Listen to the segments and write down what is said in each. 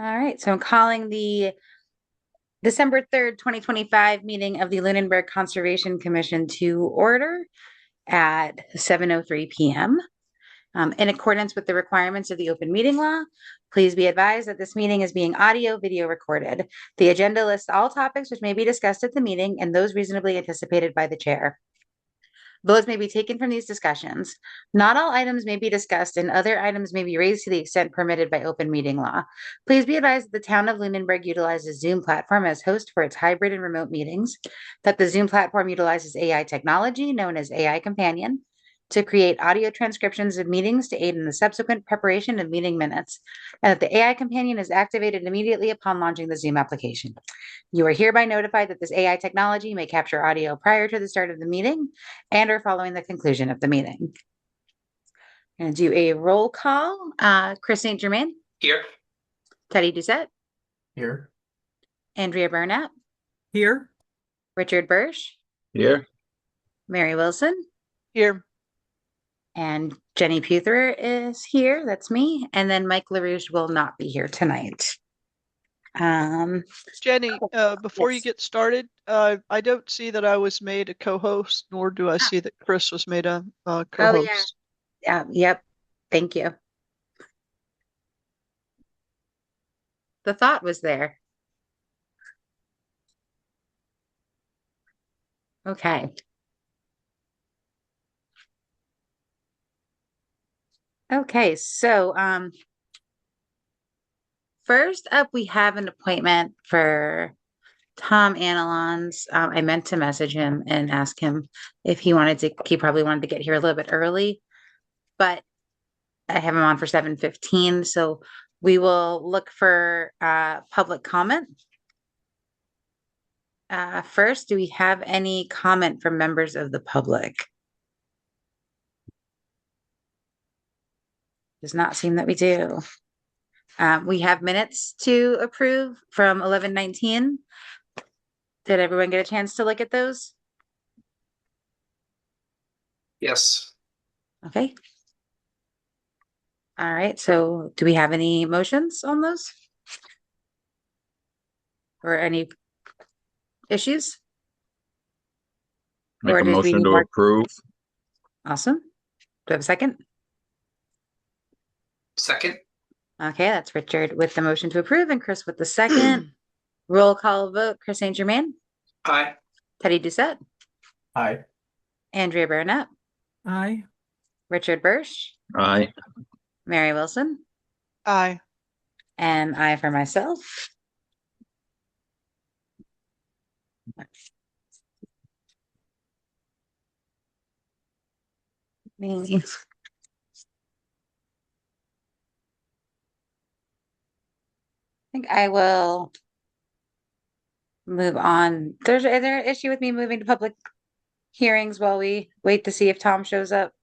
All right, so I'm calling the December 3rd, 2025 meeting of the Lunenburg Conservation Commission to order at 7:03 p.m. In accordance with the requirements of the open meeting law, please be advised that this meeting is being video recorded. The agenda lists all topics which may be discussed at the meeting and those reasonably anticipated by the chair. Votes may be taken from these discussions. Not all items may be discussed, and other items may be raised to the extent permitted by open meeting law. Please be advised that the town of Lunenburg utilizes Zoom platform as host for its hybrid and remote meetings, that the Zoom platform utilizes AI technology known as AI Companion to create audio transcriptions of meetings to aid in the subsequent preparation of meeting minutes, and that the AI Companion is activated immediately upon launching the Zoom application. You are hereby notified that this AI technology may capture audio prior to the start of the meeting and or following the conclusion of the meeting. I'm going to do a roll call. Chris St. Germain, Here. Teddy Doucette, Here. Andrea Burnett, Here. Richard Bursch, Here. Mary Wilson, Here. and Jenny Putherer is here. That's me. And then Mike LaRouche will not be here tonight. Jenny, before you get started, I don't see that I was made a co-host, nor do I see that Chris was made a co-host. Yep. Thank you. The thought was there. Okay. Okay, so first up, we have an appointment for Tom Analons. I meant to message him and ask him if he probably wanted to get here a little bit early, but I have him on for 7:15. So we will look for public comment. First, do we have any comment from members of the public? Does not seem that we do. We have minutes to approve from 11:19. Did everyone get a chance to look at those? Yes. Okay. All right. So do we have any motions on those? Or any issues? Make Or a did we motion need to more? approve. Awesome. Do we have a second? Second. Okay, that's Richard with the motion to approve and Chris with the second. Roll call vote. Chris St. Germain, Aye. Teddy Doucette, Aye. Andrea Burnett, Aye. Richard Bursch, Aye. Mary Wilson, Aye. and I for myself. Me. I think I will move on. Is there an issue with me moving to public hearings while we wait to see if Tom shows up?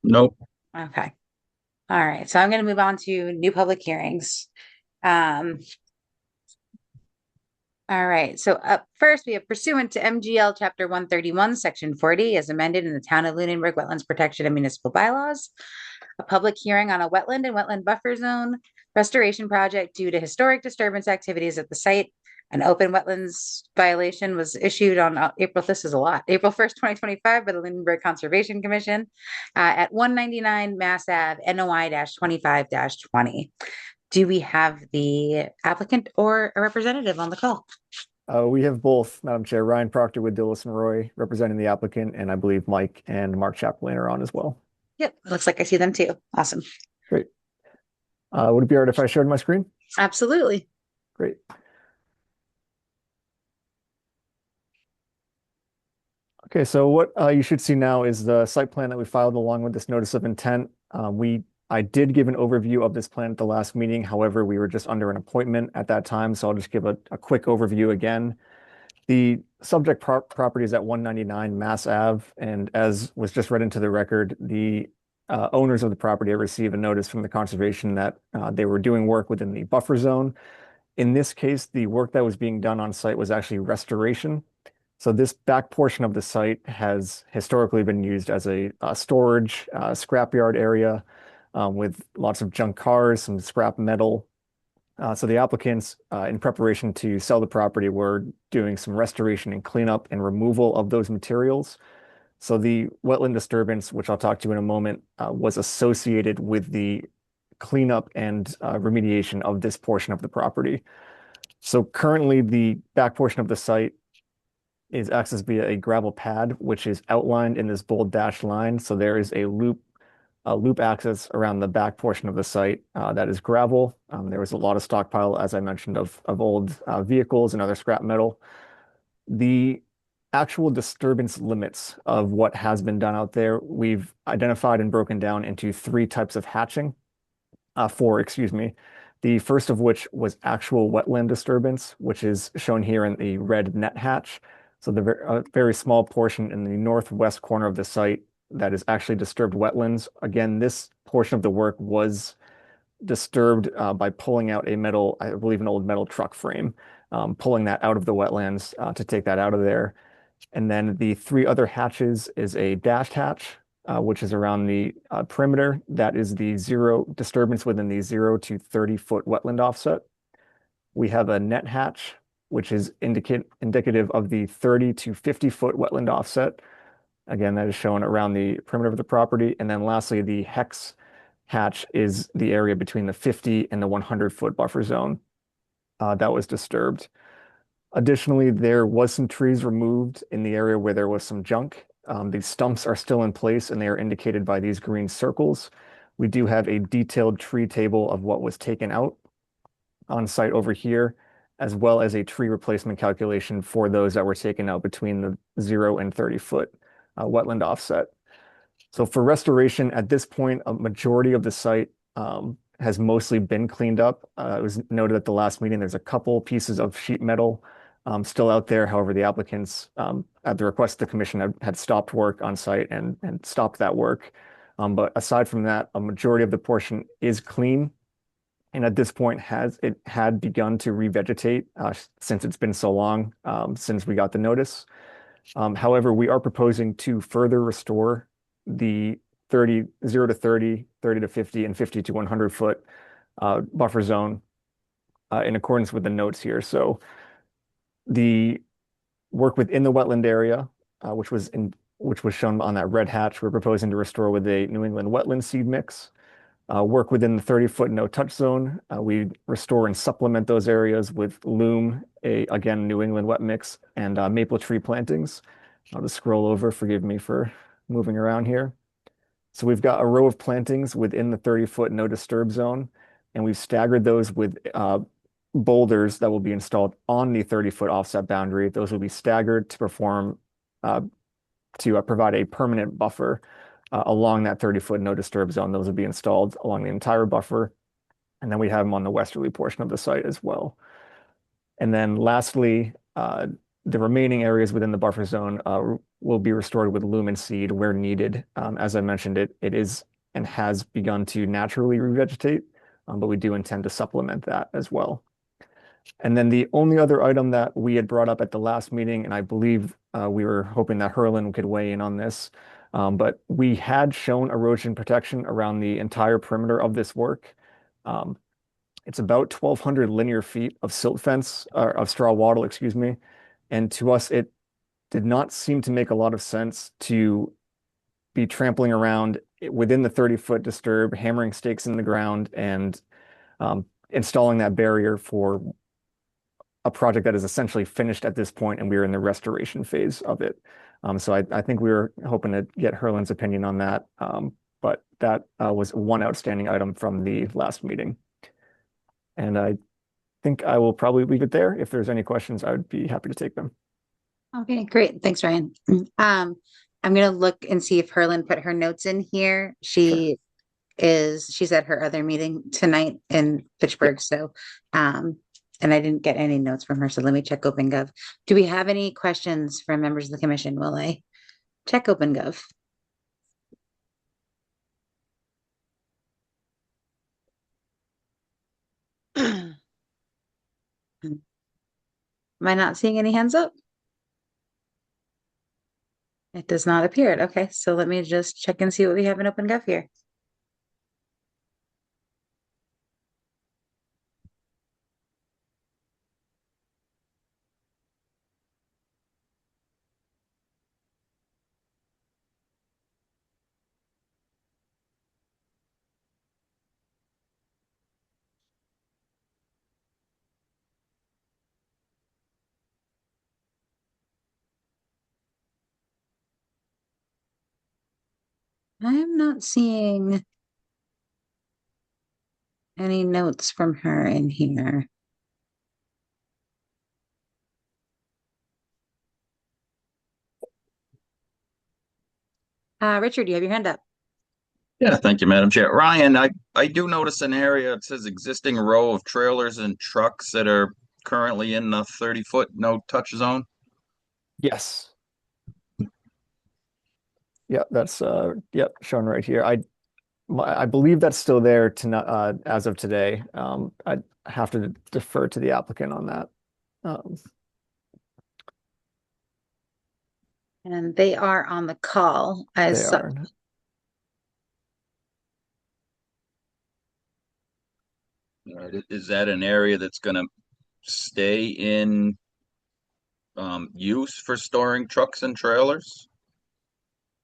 Nope. Okay. All right. So I'm going to move on to new public hearings. All right. So up first, we have pursuant to MGL Chapter 131, Section 40, as amended in the Town of Lunenburg Wetlands Protection and Municipal Bylaws, a public hearing on a wetland and wetland buffer zone restoration project due to historic disturbance activities at the site. An open wetlands violation was issued on April 1st, 2025 by the Lunenburg Conservation Commission at 199 Mass Ave, NOI-25-20. Do we have the applicant or a representative on the call? We have both, Madam Chair. Ryan Proctor with Dillis and Roy representing the applicant, and I believe Mike and Mark Chaplin are on as well. Yep, looks like I see them too. Awesome. Great. Would it be all right if I shared my screen? Absolutely. Great. Okay, so what you should see now is the site plan that we filed along with this notice of intent. I did give an overview of this plan at the last meeting. However, we were just under an appointment at that time, so I'll just give a quick overview again. The subject property is at 199 Mass Ave, and as was just read into the record, the owners of the property have received a notice from the conservation that they were doing work within the buffer zone. In this case, the work that was being done on site was actually restoration. So this back portion of the site has historically been used as a storage scrapyard area with lots of junk cars, some scrap metal. So the applicants, in preparation to sell the property, were doing some restoration and cleanup and removal of those materials. So the wetland disturbance, which I'll talk to in a moment, was associated with the cleanup and remediation of this portion of the property. So currently, the back portion of the site is accessed via a gravel pad, which is outlined in this bold dashed line. So there is a loop access around the back portion of the site that is gravel. There was a lot of stockpile, as I mentioned, of old vehicles and other scrap metal. The actual disturbance limits of what has been done out there, we've identified and broken down into three types of hatching. Four, excuse me. The first of which was actual wetland disturbance, which is shown here in the red net hatch. So a very small portion in the northwest corner of the site that is actually disturbed wetlands. Again, this portion of the work was disturbed by pulling out a metal, I believe an old metal truck frame, pulling that out of the wetlands to take that out of there. And then the three other hatches is a dashed hatch, which is around the perimeter. That is the zero disturbance within the 0 to 30-foot wetland offset. We have a net hatch, which is indicative of the 30 to 50-foot wetland offset. Again, that is shown around the perimeter of the property. And then lastly, the hex hatch is the area between the 50 and the 100-foot buffer zone that was disturbed. Additionally, there was some trees removed in the area where there was some junk. These stumps are still in place and they are indicated by these green circles. We do have a detailed tree table of what was taken out on site over here, as well as a tree replacement calculation for those that were taken out between the 0 and 30-foot wetland offset. So for restoration, at this point, a majority of the site has mostly been cleaned up. It was noted at the last meeting, there's a couple pieces of sheet metal still out there. However, the applicants, at the request of the commission, had stopped work on site and stopped that work. But aside from that, a majority of the portion is clean. And at this point, it had begun to revegetate since it's been so long since we got the notice. However, we are proposing to further restore the 0 to 30, 30 to 50, and 50 to 100-foot buffer zone in accordance with the notes here. So the work within the wetland area, which was shown on that red hatch, we're proposing to restore with a New England wetland seed mix. Work within the 30-foot no-touch zone. We restore and supplement those areas with loam, again, New England wet mix, and maple tree plantings. I'll just scroll over. Forgive me for moving around here. So we've got a row of plantings within the 30-foot no disturb zone, and we've staggered those with boulders that will be installed on the 30-foot offset boundary. Those will be staggered to provide a permanent buffer along that 30-foot no disturb zone. Those will be installed along the entire buffer. And then we have them on the westerly portion of the site as well. And then lastly, the remaining areas within the buffer zone will be restored with lumen seed where needed. As I mentioned, it is and has begun to naturally revegetate, but we do intend to supplement that as well. And then the only other item that we had brought up at the last meeting, and I believe we were hoping that Herlin could weigh in on this, but we had shown erosion protection around the entire perimeter of this work. It's about 1,200 linear feet of silt fence, or of straw wattle, excuse me. And to us, it did not seem to make a lot of sense to be trampling around within the 30-foot disturb, hammering stakes in the ground, and installing that barrier for a project that is essentially finished at this point, and we are in the restoration phase of it. So I think we were hoping to get Herlin's opinion on that, but that was one outstanding item from the last meeting. And I think I will probably leave it there. If there's any questions, I would be happy to take them. Okay, great. Thanks, Ryan. I'm gonna look and see if Herlin put her notes in here. She's at her other meeting tonight in Fitchburg. So, and I didn't get any notes from her. So let me check OpenGov. Do we have any questions from members of the commission? Will I check OpenGov? Am I not seeing any hands up? It does not appear it. Okay, so let me just check and see what we have in OpenGov here. I'm not seeing any notes from her in here. Richard, you have your hand up. Yeah, thank you, Madam Chair. Ryan, I do notice an area, it says existing row of trailers and trucks that are currently in the 30-foot no-touch zone. Yes. Yeah, that's shown right here. I believe that's still there to not as of today. I have to defer to the applicant on that. And they are on the call. They As are. Is that an area that's gonna stay in use for storing trucks and trailers?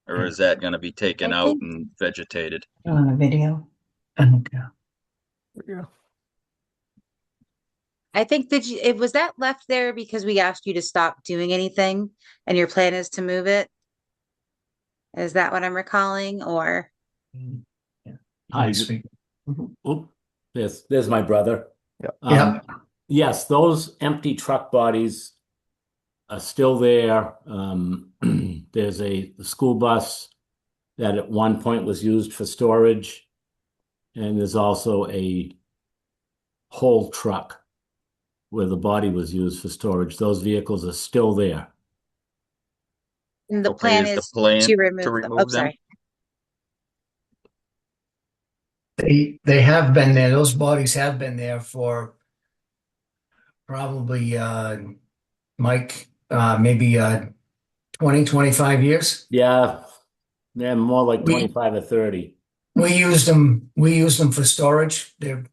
Or is that gonna be taken I out think- and vegetated? On a video. Okay. Yeah. I think that it was that left there because we asked you to stop doing anything and your plan is to move it. Is that what I'm recalling or? Hi. Speak. Oop, there's my brother. Yeah. Yeah. Yes, those empty truck bodies are still there. There's a school bus that at one point was used for storage. And there's also a whole truck where the body was used for storage. Those vehicles are still there. And the Okay, plan is the is plan to remove to them. remove Oh, them? sorry. They have been there. Those bodies have been there for probably Mike, maybe 20, 25 years. Yeah, they're more like We- 25 or 30. We used them for storage. They're,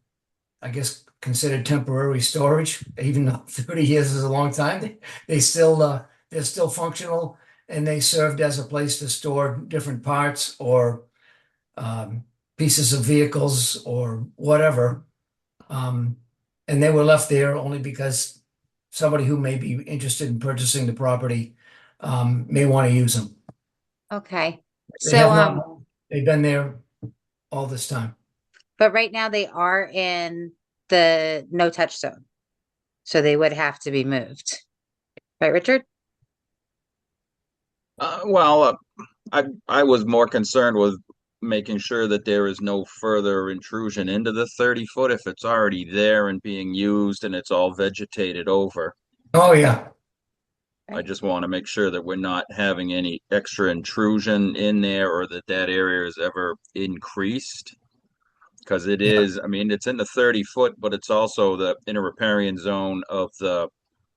I guess, considered temporary storage, even though 30 years is a long time. They're still functional, and they served as a place to store different parts or pieces of vehicles or whatever. And they were left there only because somebody who may be interested in purchasing the property may want to use them. Okay. They So, have not- they've been there all this time. but right now they are in the no touch zone. So they would have to be moved. Right, Richard? I was more concerned with making sure that there is no further intrusion into the 30-foot if it's already there and being used and it's all vegetated over. Oh, yeah. I just want to make sure that we're not having any extra intrusion in there or that area is ever increased. Because it is, I mean, it's in the 30-foot, but it's also the inner riparian zone of the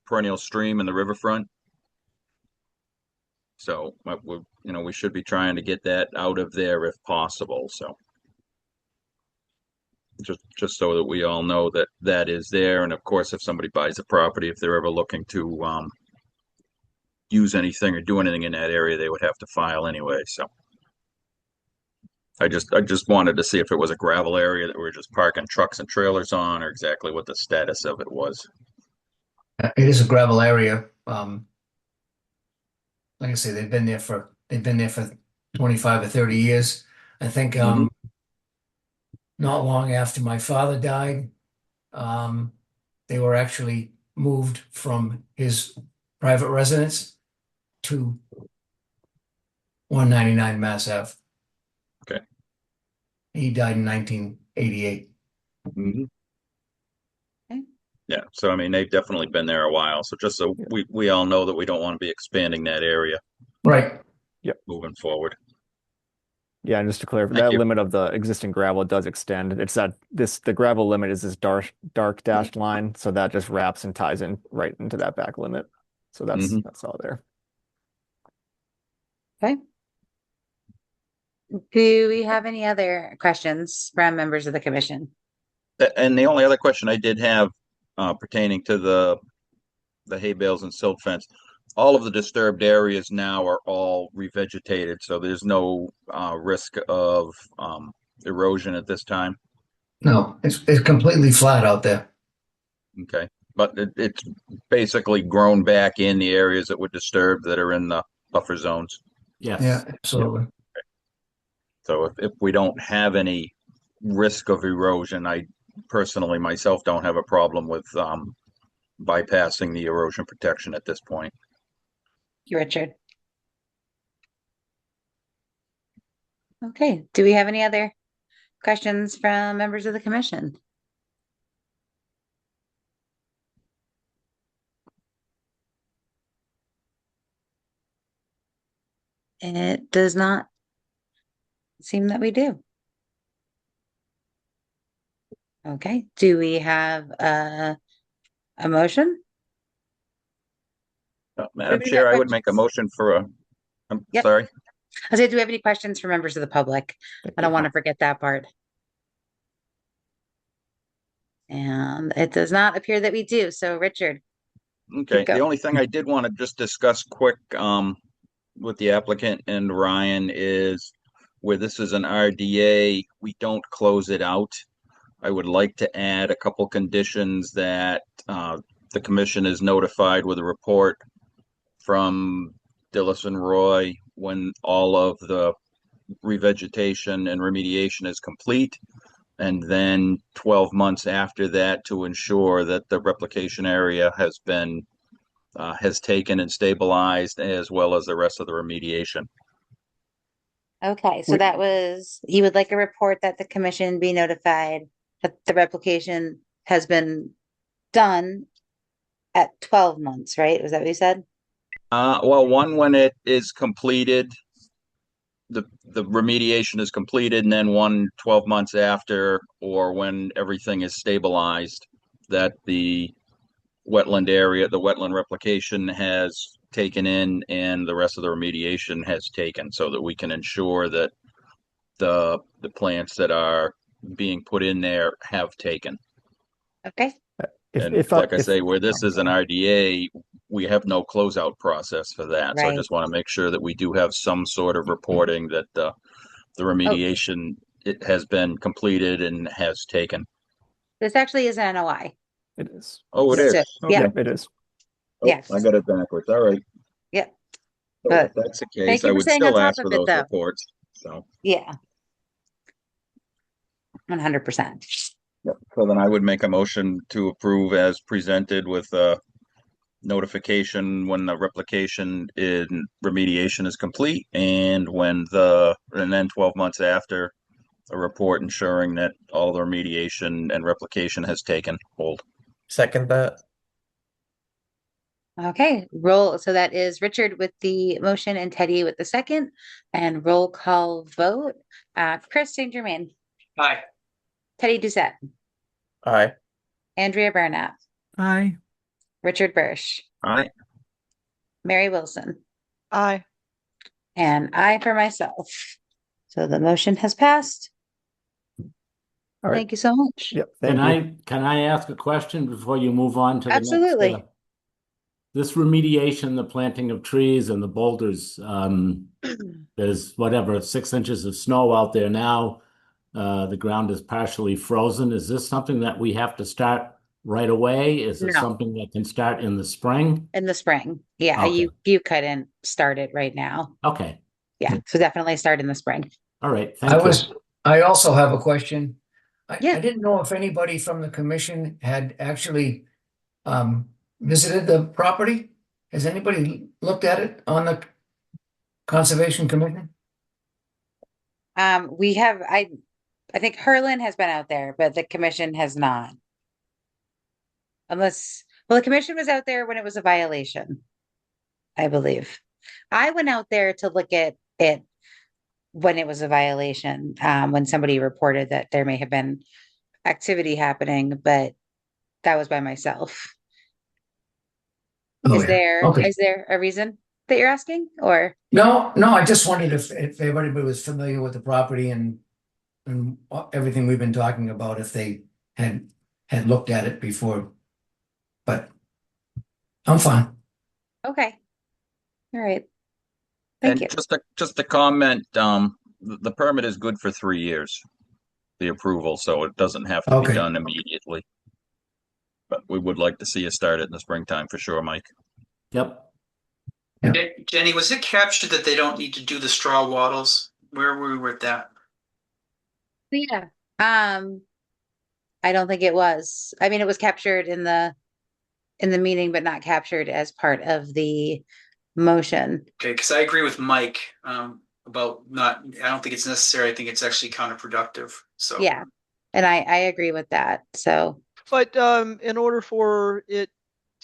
perennial stream and the riverfront. So, we should be trying to get that out of there if possible, so. Just so that we all know that that is there, and of course, if somebody buys a property, if they're ever looking to, use anything or do anything in that area, they would have to file anyway, so. I just wanted to see if it was a gravel area that we were just parking trucks and trailers on, or exactly what the status of it was. It is a gravel area. Like I say, they've been there for 25 or 30 years. I think Mhm. not long after my father died, they were actually moved from his private residence to 199 Mass Ave. Okay. He died in 1988. Mhm. Okay. Yeah, so I mean, they've definitely been there a while, so just so we all know that we don't want to be expanding that area Right. moving forward. Yeah, and just to clarify, Thank that you. limit of the existing gravel does extend. It's that the gravel limit is this dark dashed line, so that just wraps and ties in right into that back limit. So Mhm. that's all there. Okay. Do we have any other questions from members of the commission? And the only other question I did have pertaining to the hay bales and silt fence, all of the disturbed areas now are all revegetated, so there's no risk of erosion at this time. No, it's completely flat out there. Okay, but it's basically grown back in the areas that were disturbed that are in the buffer zones. Yes. Yeah, absolutely. So if we don't have any risk of erosion, I personally myself don't have a problem with bypassing the erosion protection at this point. You, Richard. Okay, do we have any other questions from members of the commission? It does not seem that we do. Okay, do we have a motion? Madam Maybe Chair, that I would make a questions. motion for a, I'm Yep. sorry. I said, do we have any questions for members of the public? I don't want to forget that part. And it does not appear that we do. So Richard, Okay, the going. only thing I did want to just discuss quick with the applicant and Ryan is where this is an RDA, we don't close it out. I would like to add a couple conditions that the commission is notified with a report from Dillis and Roy when all of the revegetation and remediation is complete. And then 12 months after that to ensure that the replication area has been has taken and stabilized, as well as the rest of the remediation. Okay, so We- that was, you would like a report that the commission be notified that the replication has been done at 12 months, right? Was that what you said? Well, one, when it is completed, the remediation is completed, and then 12 months after, or when everything is stabilized, that the wetland area, the wetland replication has taken in and the rest of the remediation has taken, so that we can ensure that the plants that are being put in there have taken. Okay, And If like I say, where this is an RDA, we have no closeout process for that. So I Right. just want to make sure that we do have some sort of reporting that the remediation it has been completed and has taken. this actually is an NOI. it is. Oh, it So- is. Yeah. Yep, it is. Oh, Yes. I got it backwards. All right. Yep. So But if that's the thank case, you I for would staying on still top ask for of it, those though. reports. So, Yeah. 100%. yep. So then I would make a motion to approve as presented with notification when the replication in remediation is complete and then 12 months after, a report ensuring that all the remediation and replication has taken hold. Second that. Okay, roll. So that is Richard with the motion and Teddy with the second, and roll call vote. Chris St. Germain, Aye. Teddy Doucette, Aye. Andrea Burnap, Aye. Richard Bursch, All right. Mary Wilson, Aye. and I for myself. So the motion has passed. All right. Thank you so much. Yep. Thank you. Can I ask a question before you move on to the next? Absolutely. This remediation, the planting of trees and the boulders, there's whatever, 6 inches of snow out there now. The ground is partially frozen. Is this something that we have to start right away? Is it No. something that can start in the spring? In the spring. Yeah, Okay. you couldn't start it right now. Okay, Yeah, so definitely start in the spring. all right, thank you. I also have a question. Yeah. I didn't know if anybody from the commission had actually visited the property. Has anybody looked at it on the Conservation Commission? We have, I think Herlin has been out there, but the commission has not. Unless, well, the commission was out there when it was a violation, I believe. I went out there to look at it when it was a violation, when somebody reported that there may have been activity happening, but that was by myself. Oh, Is yeah. there, Okay. is there a reason that you're asking, or? No, I just wondered if everybody was familiar with the property and everything we've been talking about, if they had looked at it before. But I'm fine. Okay. All right. Thank you. And just a comment, the permit is good for 3 years, the approval, so it doesn't have to be Okay. done immediately. But we would like to see you start it in the springtime for sure, Mike. Yep, Jenny, was it captured that they don't need to do the straw wattles? Where were we with that? Yeah. I don't think it was. I mean, it was captured in the meeting, but not captured as part of the motion. Okay, because I agree with Mike about not, I don't think it's necessary. I think it's actually counterproductive. So, Yeah. And I agree with that. So, But in order for it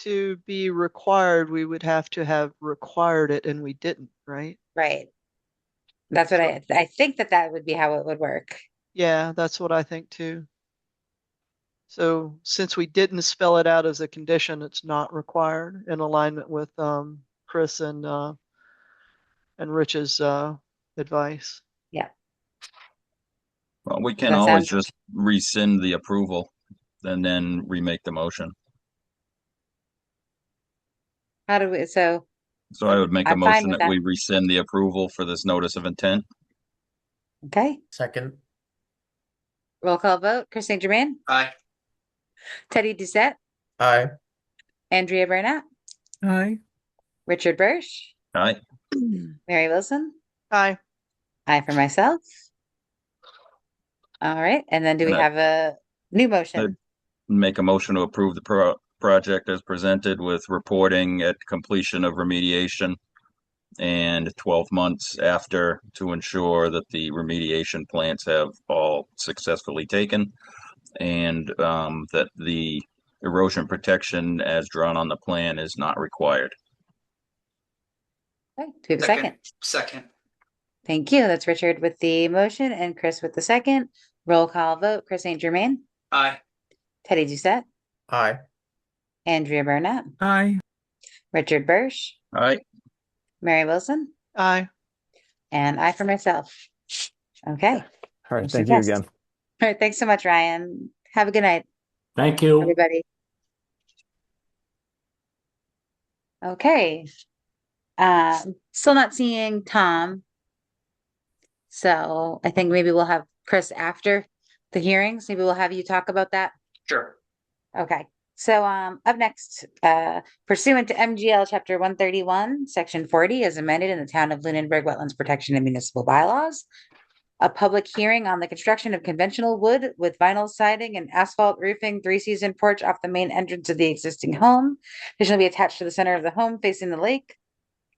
to be required, we would have to have required it, and we didn't, right? right. That's what I think that would be how it would work. Yeah, that's what I think too. So since we didn't spell it out as a condition, it's not required in alignment with Chris and Rich's advice. Yeah. Well, we Does can that always sound- just rescind the approval and then remake the motion. How do we, so So I would make a I'm fine motion with that that. we rescind the approval for this notice of intent. Okay. Second. Roll call vote. Chris St. Germain, aye. Teddy Doucette, Aye. Andrea Burnett, Aye. Richard Bursch, Aye. Mary Wilson. Aye. I for myself. All right. And then do we And I- have a new motion? Make a motion to approve the project as presented with reporting at completion of remediation and 12 months after to ensure that the remediation plans have all successfully taken and that the erosion protection as drawn on the plan is not required. Okay. Do we have a second? Second. Thank you. That's Richard with the motion and Chris with the second. Roll call vote. Chris St. Germain, Aye. Teddy Doucette, Aye. Andrea Burnett, Aye. Richard Bursch, All right. Mary Wilson, Aye. and I for myself. Okay. All right, Motion thank you passed. again. All right. Thanks so much, Ryan. Have a good night, Thank you. everybody. Okay. Still not seeing Tom. So I think maybe we'll have Chris after the hearings. Maybe we'll have you talk about that. Sure. Okay. So up next, pursuant to MGL Chapter 131, Section 40, as amended in the Town of Lunenburg Wetlands Protection and Municipal Bylaws, a public hearing on the construction of conventional wood with vinyl siding and asphalt roofing, three-season porch off the main entrance of the existing home. Addition will be attached to the center of the home facing the lake,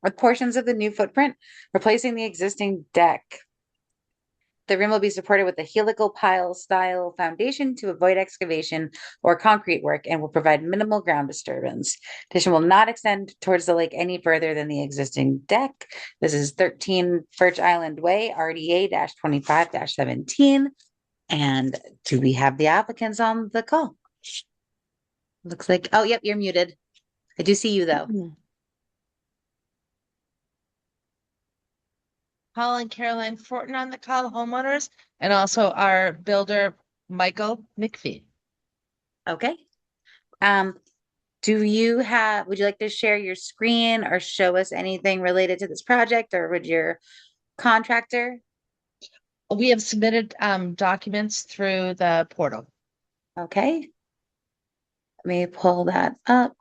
with portions of the new footprint replacing the existing deck. The rim will be supported with a helical pile style foundation to avoid excavation or concrete work and will provide minimal ground disturbance. Addition will not extend towards the lake any further than the existing deck. This is 13 Birch Island Way, RDA 25-17. And do we have the applicants on the call? Looks like, oh, yep, you're muted. I do see you though. Paul and Caroline Fortin on the call, homeowners, and also our builder, Michael McPhee. Okay. Would you like to share your screen or show us anything related to this project, or would your contractor? We have submitted documents through the portal. Okay. Let me pull that up.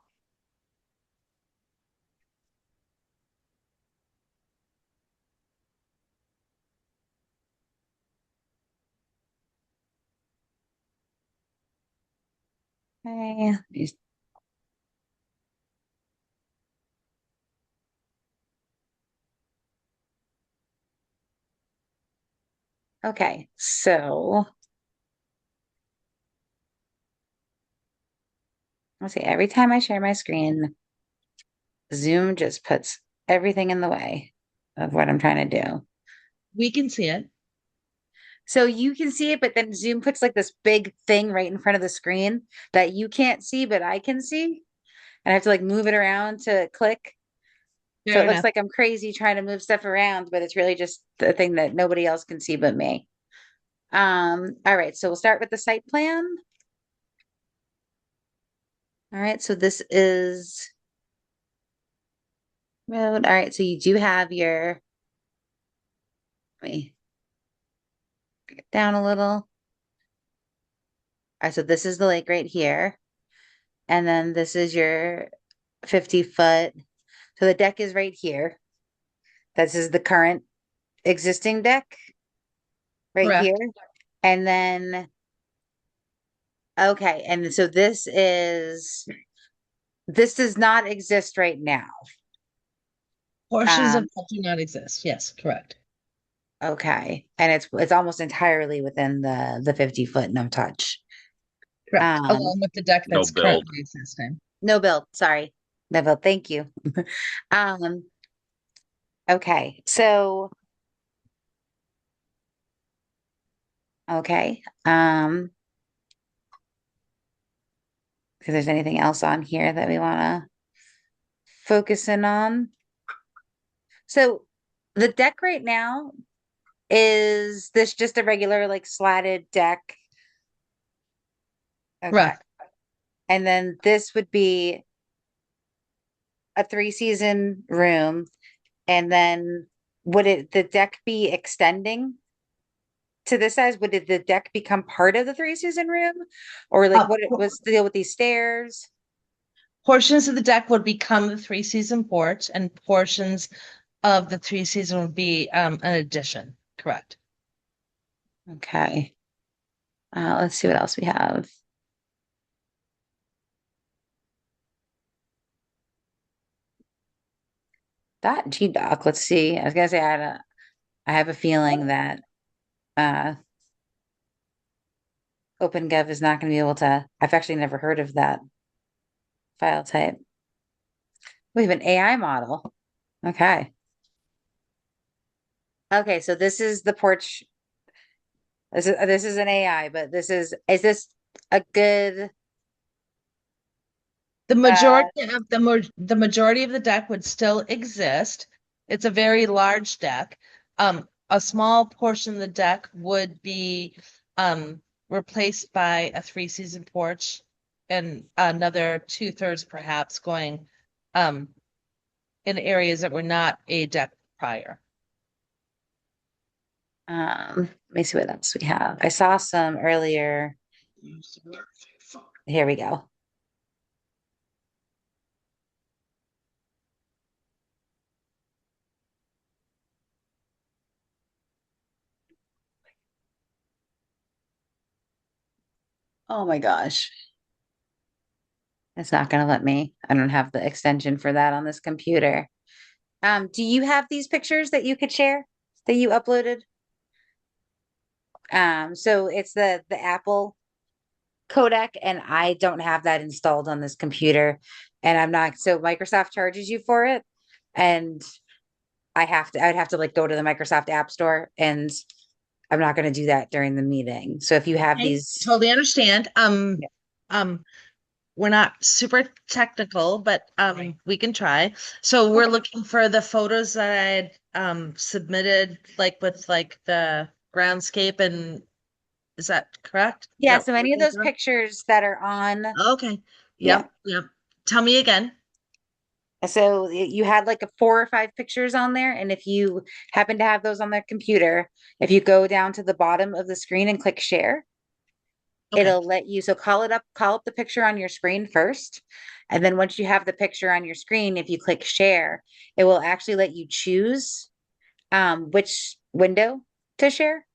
Okay. Okay, so let's see, every time I share my screen, Zoom just puts everything in the way of what I'm trying to do. We can see it. So you can see it, but then Zoom puts like this big thing right in front of the screen that you can't see, but I can see. And I have to like move it around to click. So Fair it looks enough. like I'm crazy trying to move stuff around, but it's really just the thing that nobody else can see but me. All right, so we'll start with the site plan. All right, so this is road. All right, so you do have your, let me bring it down a little. All right, so this is the lake right here. And then this is your 50-foot. So the deck is right here. This is the current existing deck right Correct. here. And then, okay, and so this does not exist right now. Portions of Um, that do not exist. Yes, correct. Okay, and it's almost entirely within the 50-foot no touch. Correct. Um, Along with the deck No that's build. currently existing. no build, sorry. No build, thank you. Um, okay, so okay. If there's anything else on here that we want to focus in on. So the deck right now, is this just a regular like slatted deck? Okay. Correct. And then this would be a 3-season room. And then would the deck be extending to this size? Would the deck become part of the 3-season room? Or like what's the deal with these stairs? Portions of the deck would become the 3-season porch, and portions of the 3-season would be an addition. Correct. Okay. Let's see what else we have. That G-Doc, let's see. I was gonna say I have a feeling that OpenGov is not gonna be able to. I've actually never heard of that file type. We have an AI model. Okay. Okay, so this is the porch. This is an AI, but is this a good The majority of the majority of the deck would still exist. It's a very large deck. A small portion of the deck would be replaced by a 3-season porch, and another 2/3 perhaps going in areas that were not a deck prior. let me see what else we have. I saw some earlier. Here we go. Oh my gosh. It's not gonna let me. I don't have the extension for that on this computer. Do you have these pictures that you could share that you uploaded? So it's the Apple codec, and I don't have that installed on this computer, and I'm not. So Microsoft charges you for it, and I'd have to like go to the Microsoft App Store, and I'm not going to do that during the meeting. So if you have I these, totally understand. Yeah. We're not super technical, but we can try. So we're looking for the photos that I had submitted, like with like the groundscape, and is that correct? Is yeah. that So what any we're of those looking pictures that are on, for? Okay. yeah. Yep. Tell me again. So you had like a 4 or 5 pictures on there, and if you happen to have those on the computer, if you go down to the bottom of the screen and click share, Okay. it'll let you, so call up the picture on your screen first. And then once you have the picture on your screen, if you click share, it will actually let you choose which window to share.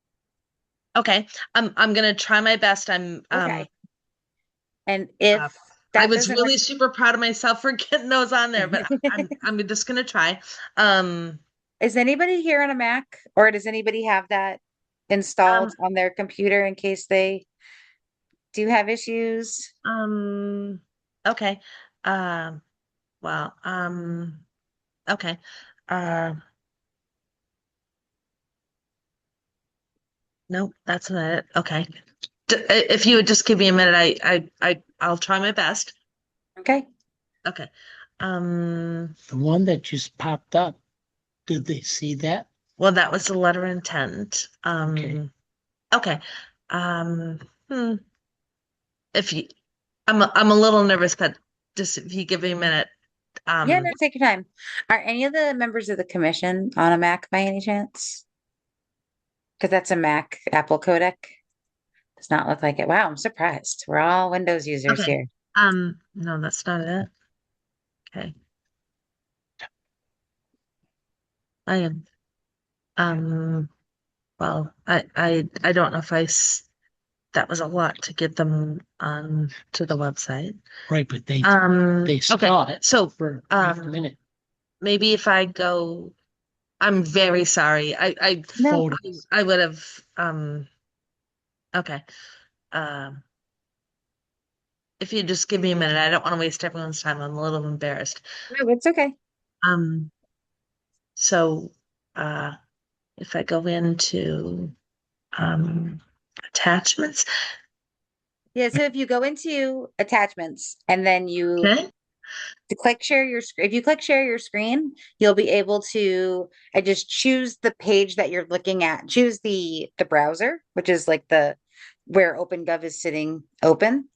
Okay. I'm gonna try my best. I'm Okay. And if I that was doesn't really super proud of myself for getting those on there, but I'm just gonna try. Is anybody here on a Mac, or does anybody have that installed on their computer in case they do have issues? Okay. Well, okay. No, that's not it. Okay. If you would just give me a minute, I'll try my best. Okay. Okay. The one that just popped up, did they see that? Well, that was the letter intent. Okay. Okay. If you, I'm a little nervous, but just if you give me a minute. Yeah, no, take your time. Are any of the members of the commission on a Mac by any chance? Because that's a Mac Apple codec. Does not look like it. Wow, I'm surprised. We're all Windows users Okay. here. No, that's not it. Okay. I am, well, I don't know if that was a lot to get them on to the website. Right, but they Okay, saw it so for half a um, minute. maybe if I go, I'm very sorry. No. Photos. I would have, okay. If you just give me a minute, I don't want to waste everyone's time. I'm a little embarrassed. No, it's okay. Um, so, if I go into, attachments, Yeah, so if you go into attachments and then you okay? click share your screen, if you click share your screen, you'll be able to just choose the page that you're looking at. Choose the browser, which is like the where OpenGov is sitting open,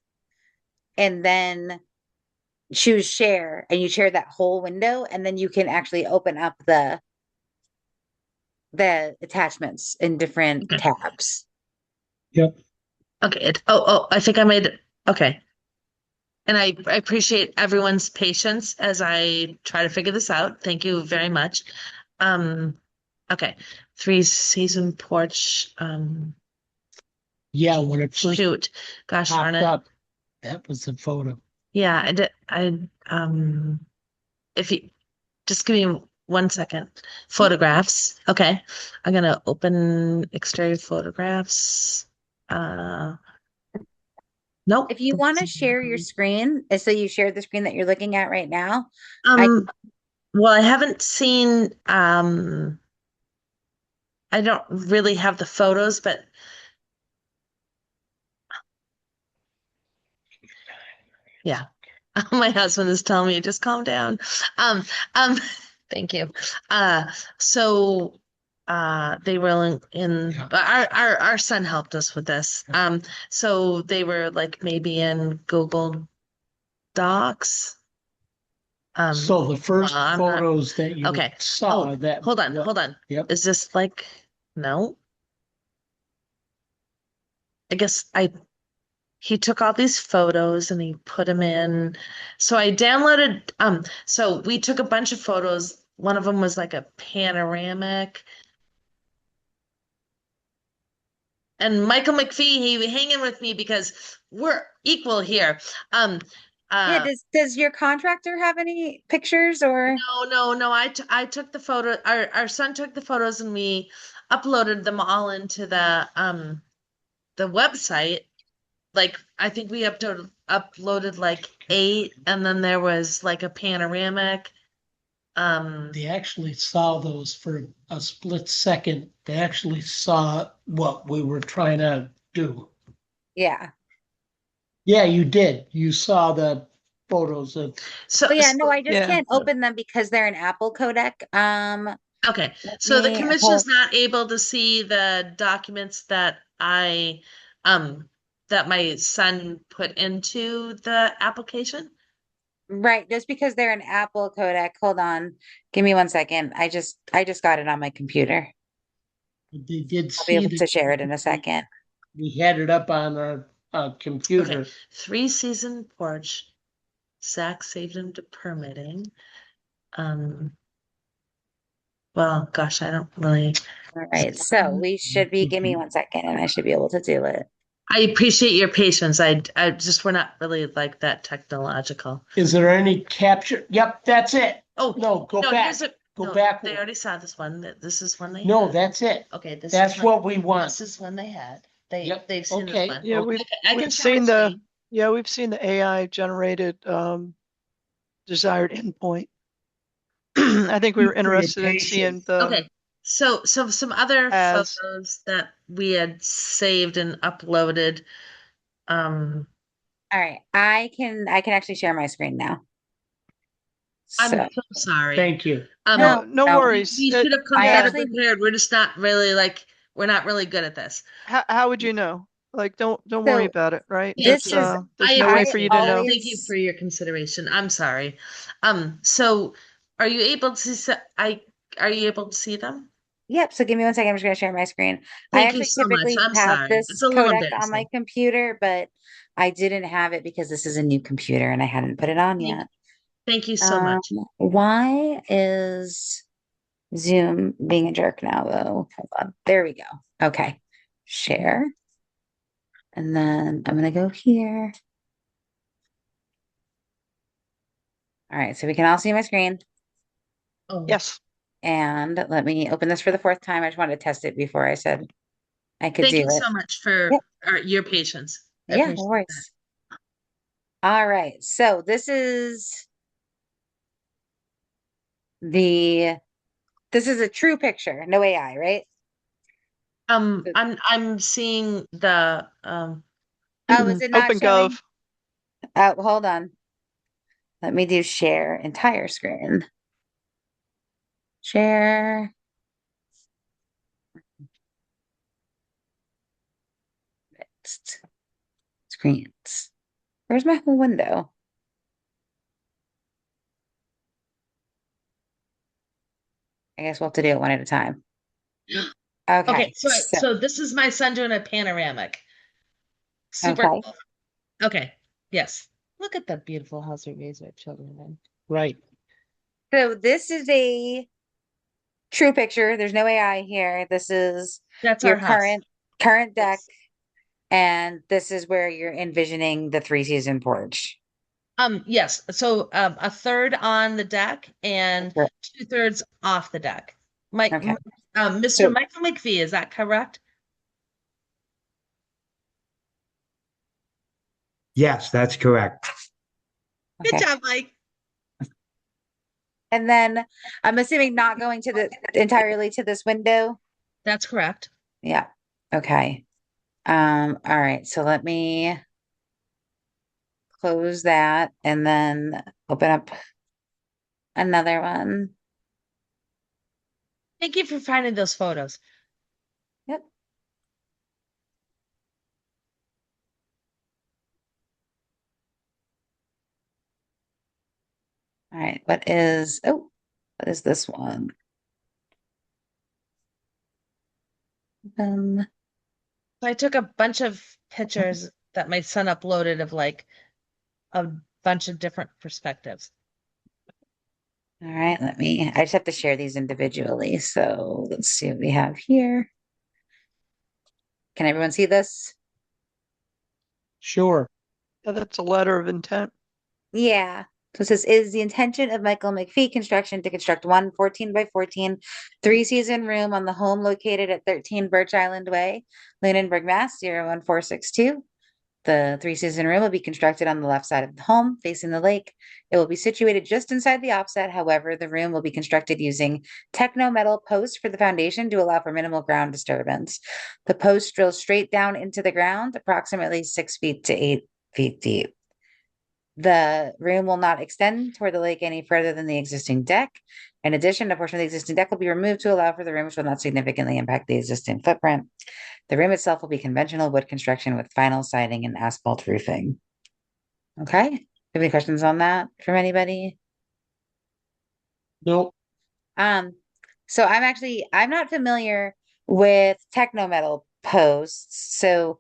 and then choose share, and you share that whole window, and then you can actually open up the attachments in different Okay. tabs. Yep. Okay. I think I made it. Okay. And I appreciate everyone's patience as I try to figure this out. Thank you very much. Okay. 3-season porch. Yeah, when it first Shoot. Gosh darn popped it. up, that was the photo. Yeah, I did. If you just give me 1 second. Photographs. Okay. I'm gonna open exterior photographs. Nope. If you want to share your screen, so you share the screen that you're looking at right now. Well, I haven't seen, I don't really have the photos, but yeah. My husband is telling me just calm down. Um, thank you. So they were in our son helped us with this. So they were like maybe in Google Docs. So the first I'm not- photos that you Okay. saw Oh, that. hold on. Yep. Is this like, no? I guess he took all these photos and he put them in. So I downloaded, so we took a bunch of photos. One of them was like a panoramic. And Michael McPhee, he hanging with me because we're equal here. Yeah, does your contractor have any pictures or? No. I took the photo. Our son took the photos and we uploaded them all into the website. Like I think we uploaded like 8, and then there was like a panoramic. They actually saw those for a split second. They actually saw what we were trying to do. Yeah. Yeah, you did. You saw the photos of. So yeah, no, I just Yeah. can't open them because they're an Apple codec. Okay, so the me commission is hold- not able to see the documents that that my son put into the application? right, just because they're an Apple codec. Hold on. Give me 1 second. I just got it on my computer. They did I'll be see able to share it in a second. We had it up on our computer. Okay, 3-season porch. Zach saved him to permitting. Well, gosh, I don't really. All right, so we should be, give me 1 second and I should be able to do it. I appreciate your patience. I just, we're not really like that technological. Is there any capture? Yep, that's it. Oh, No, go no, back. here's it. Go No, back. They already saw this one. This is one they No, had. that's it. Okay, this That's is what we want. This is one they had. Yep, They've seen okay. this one. Yeah, I can we've share seen my screen. we've seen the AI generated desired endpoint. I think we were interested in seeing the Okay, so some other as- photos that we had saved and uploaded. All right, I can actually share my screen now. I'm So, so sorry. Thank you. No, no no. worries. We should have come I better actually- prepared. We're just not really like, we're not really good at this. How would you know? Like, don't worry So, about it, right? this There's, is- there's no way for you to know. Thank you for your consideration. I'm sorry. So are you able to are you able to see them? Yep, so give me 1 second. I'm just gonna share my screen. I Thank actually you so much. typically I'm have sorry. this It's a little codec on my embarrassing. computer, but I didn't have it because this is a new computer and I hadn't put it on yet. Thank you so much. Why is Zoom being a jerk now, though. Hold on. There we go. Okay. Share. And then I'm going to go here. All right. So we can all see my screen. Oh, Yes. And let me open this for the fourth time. I just wanted to test it before I said I could thank do you it. so much for Yep. your patience. I Yeah, no appreciate worries. All right. So this is a true picture, no AI, right? I'm seeing the Oh, is it not showing? OpenGov. Oh, hold on. Let me do share entire screen. Share. Next. Screens. Where's my whole window? I guess we'll have to do it one at a time. Okay. okay, so this is my son doing a panoramic. Super Okay. cool. Okay, yes. Look at that beautiful house we raised our children in. Right. So this is a true picture. There's no AI here. This is That's your our house. current deck, Yes. and this is where you're envisioning the 3-season porch. Yes. So a third on the deck and Sure. 2/3 off the deck. Mike, Okay. Mr. So- Michael McPhee, is that correct? Yes, that's correct. Good Okay. job, Mike. And then I'm assuming not going to entirely to this window. That's correct. Yeah. Okay. All right. So let me close that and then open up another one. Thank you for finding those photos. Yep. All right. What is this one? So I took a bunch of pictures that my son uploaded of like a bunch of different perspectives. All right, I just have to share these individually. So let's see what we have here. Can everyone see this? Sure. Yeah, that's a letter of intent. Yeah. So it says, is the intention of Michael McPhee Construction to construct one 14 by 14 3-season room on the home located at 13 Birch Island Way, Lunenburg, Mass. 01462. The 3-season room will be constructed on the left side of the home, facing the lake. It will be situated just inside the offset. However, the room will be constructed using techno metal posts for the foundation to allow for minimal ground disturbance. The posts drill straight down into the ground, approximately 6 feet to 8 feet deep. The room will not extend toward the lake any further than the existing deck. In addition, a portion of the existing deck will be removed to allow for the room, which will not significantly impact the existing footprint. The room itself will be conventional wood construction with vinyl siding and asphalt roofing. Okay. Have any questions on that from anybody? Nope. So I'm not familiar with techno metal posts. So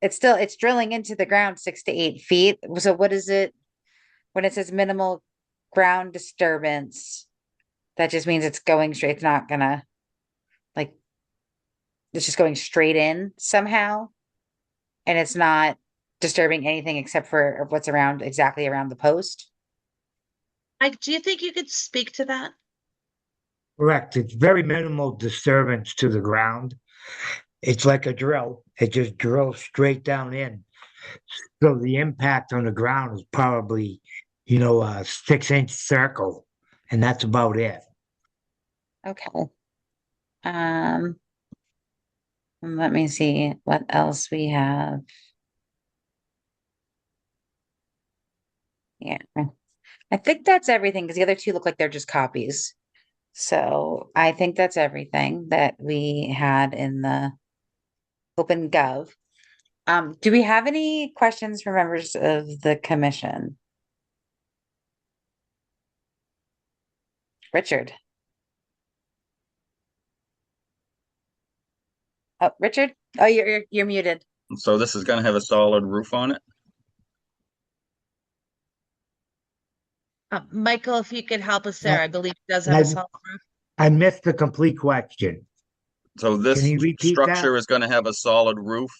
it's drilling into the ground 6 to 8 feet. So what is it when it says minimal ground disturbance? That just means it's going straight. It's not gonna it's just going straight in somehow. And it's not disturbing anything except for what's exactly around the post. Mike, do you think you could speak to that? Correct. It's very minimal disturbance to the ground. It's like a drill. It just drills straight down in. So the impact on the ground is probably, a 6-inch circle, and that's about it. Okay. Let me see what else we have. Yeah. I think that's everything because the other two look like they're just copies. So I think that's everything that we had in the OpenGov. Do we have any questions for members of the commission? Richard. Oh, Richard? Oh, you're muted. So this is gonna have a solid roof on it? Michael, if you could help us Yeah. there, I believe he does And have a solid roof. I missed the complete question. So this Can you repeat that? structure is gonna have a solid roof?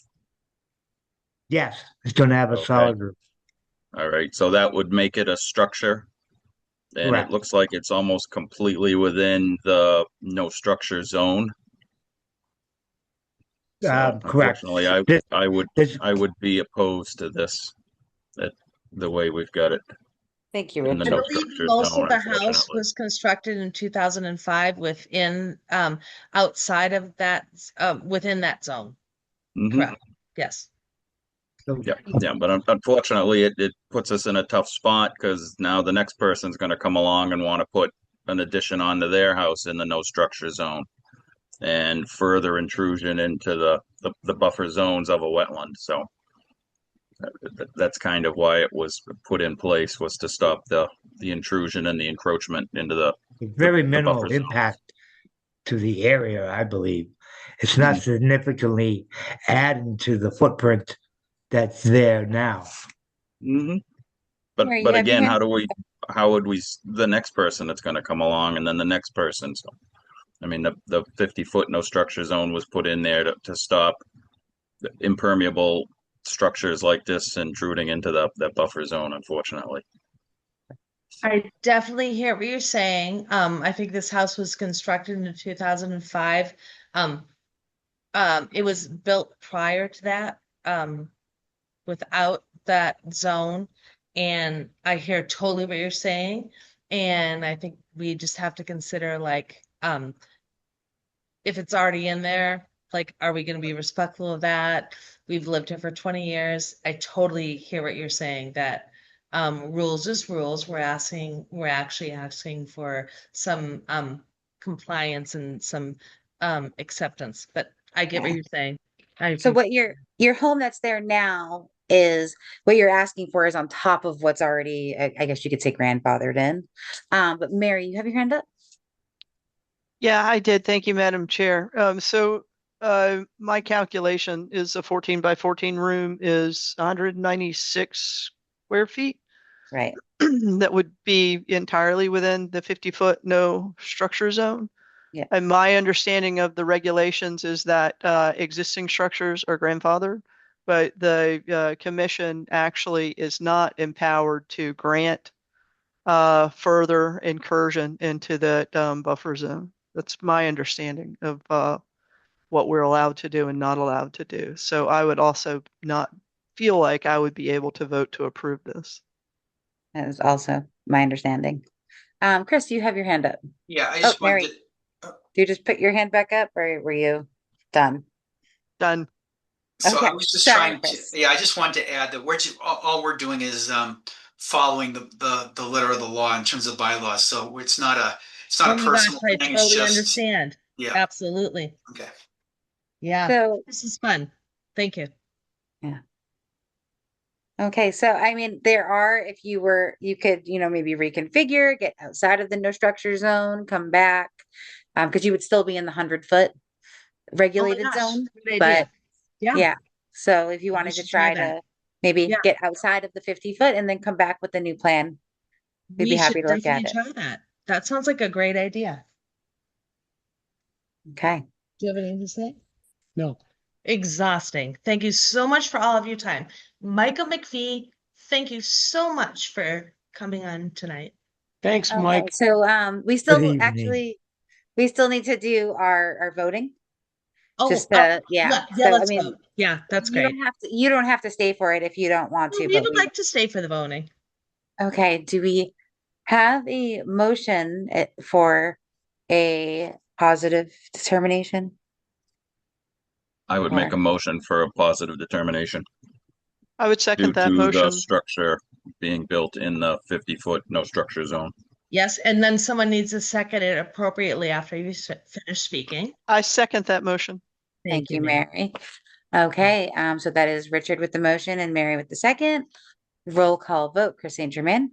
Yes, it's gonna have a Okay. solid roof. All right, so that would make it a structure. And it Correct. looks like it's almost completely within the no structure zone. So Correct. unfortunately, This- this- I would be opposed to this, that the way we've got it Thank you, in the Richard. I no believe structure most zone, of the house unfortunately. was constructed in 2005 within, outside of that, within that zone. Mhm. Correct. Yes. Yeah, but unfortunately, it puts us in a tough spot because now the next person's gonna come along and want to put an addition onto their house in the no structure zone. And further intrusion into the buffer zones of a wetland, so. That's kind of why it was put in place, was to stop the intrusion and the encroachment into the Very the minimal buffer zone. impact to the area, I believe. It's not significantly adding to the footprint that's there now. Mm-hmm. But Mary, you but have your again, hand- how would we the next person that's going to come along, and then the next person? So, I mean, the 50-foot no structure zone was put in there to stop the impermeable structures like this intruding into that buffer zone, unfortunately. I definitely hear what you're saying. I think this house was constructed in 2005. It was built prior to that, without that zone. And I hear totally what you're saying. And I think we just have to consider like, if it's already in there, like, are we going to be respectful of that? We've lived here for 20 years. I totally hear what you're saying, that rules is rules. We're actually asking for some compliance and some acceptance, but I get what Yeah. you're saying. So what your home that's there now is what you're asking for is on top of what's already, I guess you could say grandfathered in. But Mary, you have your hand up? Yeah, I did. Thank you, Madam Chair. My calculation is a 14 by 14 room is 196 square feet. Right. That would be entirely within the 50-foot no structure zone. Yeah. And my understanding of the regulations is that existing structures are grandfathered, but the commission actually is not empowered to grant further incursion into that buffer zone. That's my understanding of what we're allowed to do and not allowed to do. So I would also not feel like I would be able to vote to approve this. That is also my understanding. Chris, you have your hand up. Yeah, I just Mary. wanted to, Do you just put your hand back up or were you done? Done. so Okay, I was just sorry, trying to, Chris. yeah, I just wanted to add that all we're doing is following the letter of the law in terms of bylaws. So it's not a Oh my gosh, personal I thing. It's totally just, understand. yeah, Absolutely. okay. Yeah, So, this is fun. Thank you. okay, so I mean, there are, if you could, maybe reconfigure, get outside of the no structure zone, come back. Because you would still be in the 100-foot regulated gosh, zone. good But idea. Yeah. yeah, so if you We wanted to should try try that. to maybe Yeah. get outside of the 50-foot and then come back with a new plan, we'd be We happy should to look at definitely it. try that. That sounds like a great idea. Okay. Do you have anything to say? No. Exhausting. Thank you so much for all of your time. Michael McPhee, thank you so much for coming on tonight. Thanks, Okay, Mike. so we Good still evening. actually we still need to do our voting. Oh, Just yeah, yeah. yeah, So I let's mean, vote. Yeah, that's you great. don't have to stay for it if you don't want Well, to, we but would like to stay for the voting. okay, do we have a motion for a positive determination? I would make a motion for a positive determination I would due second that to the motion. structure being built in the 50-foot no structure zone. Yes, and then someone needs to second it appropriately after you finish speaking. I second that motion. Thank you, Mary. Okay, so that is Richard with the motion and Mary with the second. Roll call vote, Chris St. Germain.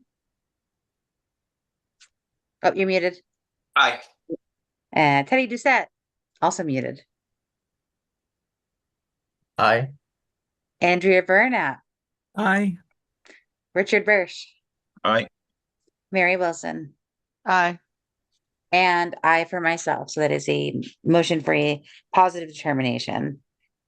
Oh, you're muted. Aye. And Teddy Doucette, also muted. Aye. Andrea Burnap, Aye. Richard Birsch, Aye. Mary Wilson, Aye. and I for myself. So that is a motion for a positive determination.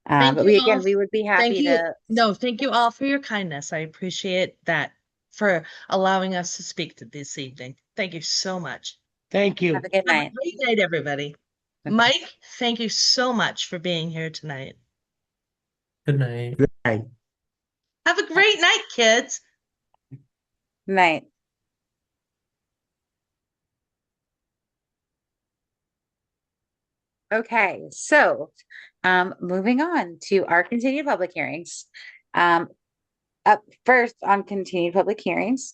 Thank But you we, all. again, we would be Thank happy you. to, No, thank you all for your kindness. I appreciate that for allowing us to speak to this evening. Thank you so much. Thank you. have a good Have a night. great night, everybody. Okay. Mike, thank you so much for being here tonight. Good night. Right. Have a great night, kids. Night. Okay, so moving on to our continued public hearings. Up first on continued public hearings.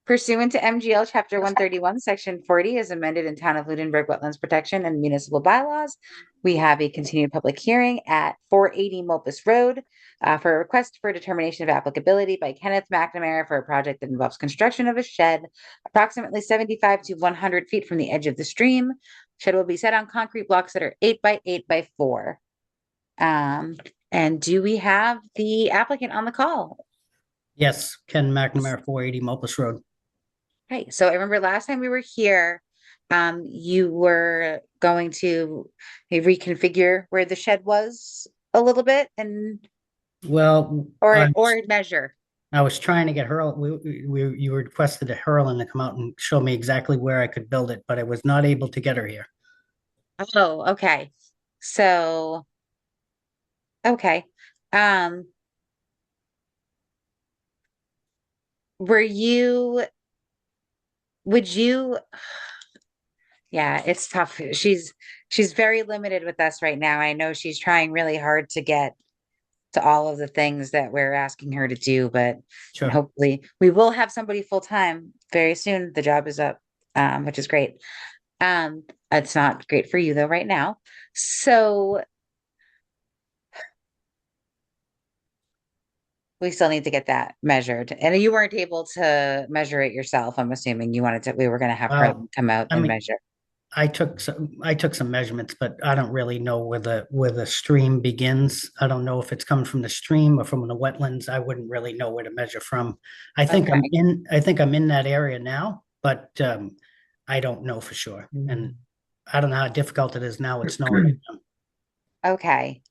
Pursuant to MGL Chapter 131, Section 40, as amended in Town of Lunenburg Wetlands Protection and Municipal Bylaws, we have a continued public hearing at 480 Mulpus Road for a request for determination of applicability by Kenneth McNamara for a project that involves construction of a shed approximately 75 to 100 feet from the edge of the stream. Shed will be set on concrete blocks that are 8 by 8 by 4. And do we have the applicant on the call? Yes, Ken McNamara, 480 Mulpus Road. Okay, so I remember last time we were here, you were going to reconfigure where the shed was a little bit and Well, or measure. I was trying to get you requested a Hurlin to come out and show me exactly where I could build it, but I was not able to get her here. Oh, okay. So, okay. Would you, yeah, it's tough. She's very limited with us right now. I know she's trying really hard to get to all of the things that we're asking her to do, but Sure. hopefully we will have somebody full time very soon. The job is up, which is great. It's not great for you though right now. So we still need to get that measured. And you weren't able to measure it yourself. I'm assuming you wanted to, we were going to have her come out and measure. I took some measurements, but I don't really know where the stream begins. I don't know if it's coming from the stream or from the wetlands. I wouldn't really know where to measure from. I think I'm in that area now, but I don't know for sure. And I don't know how difficult it is now. It's snowing. Okay.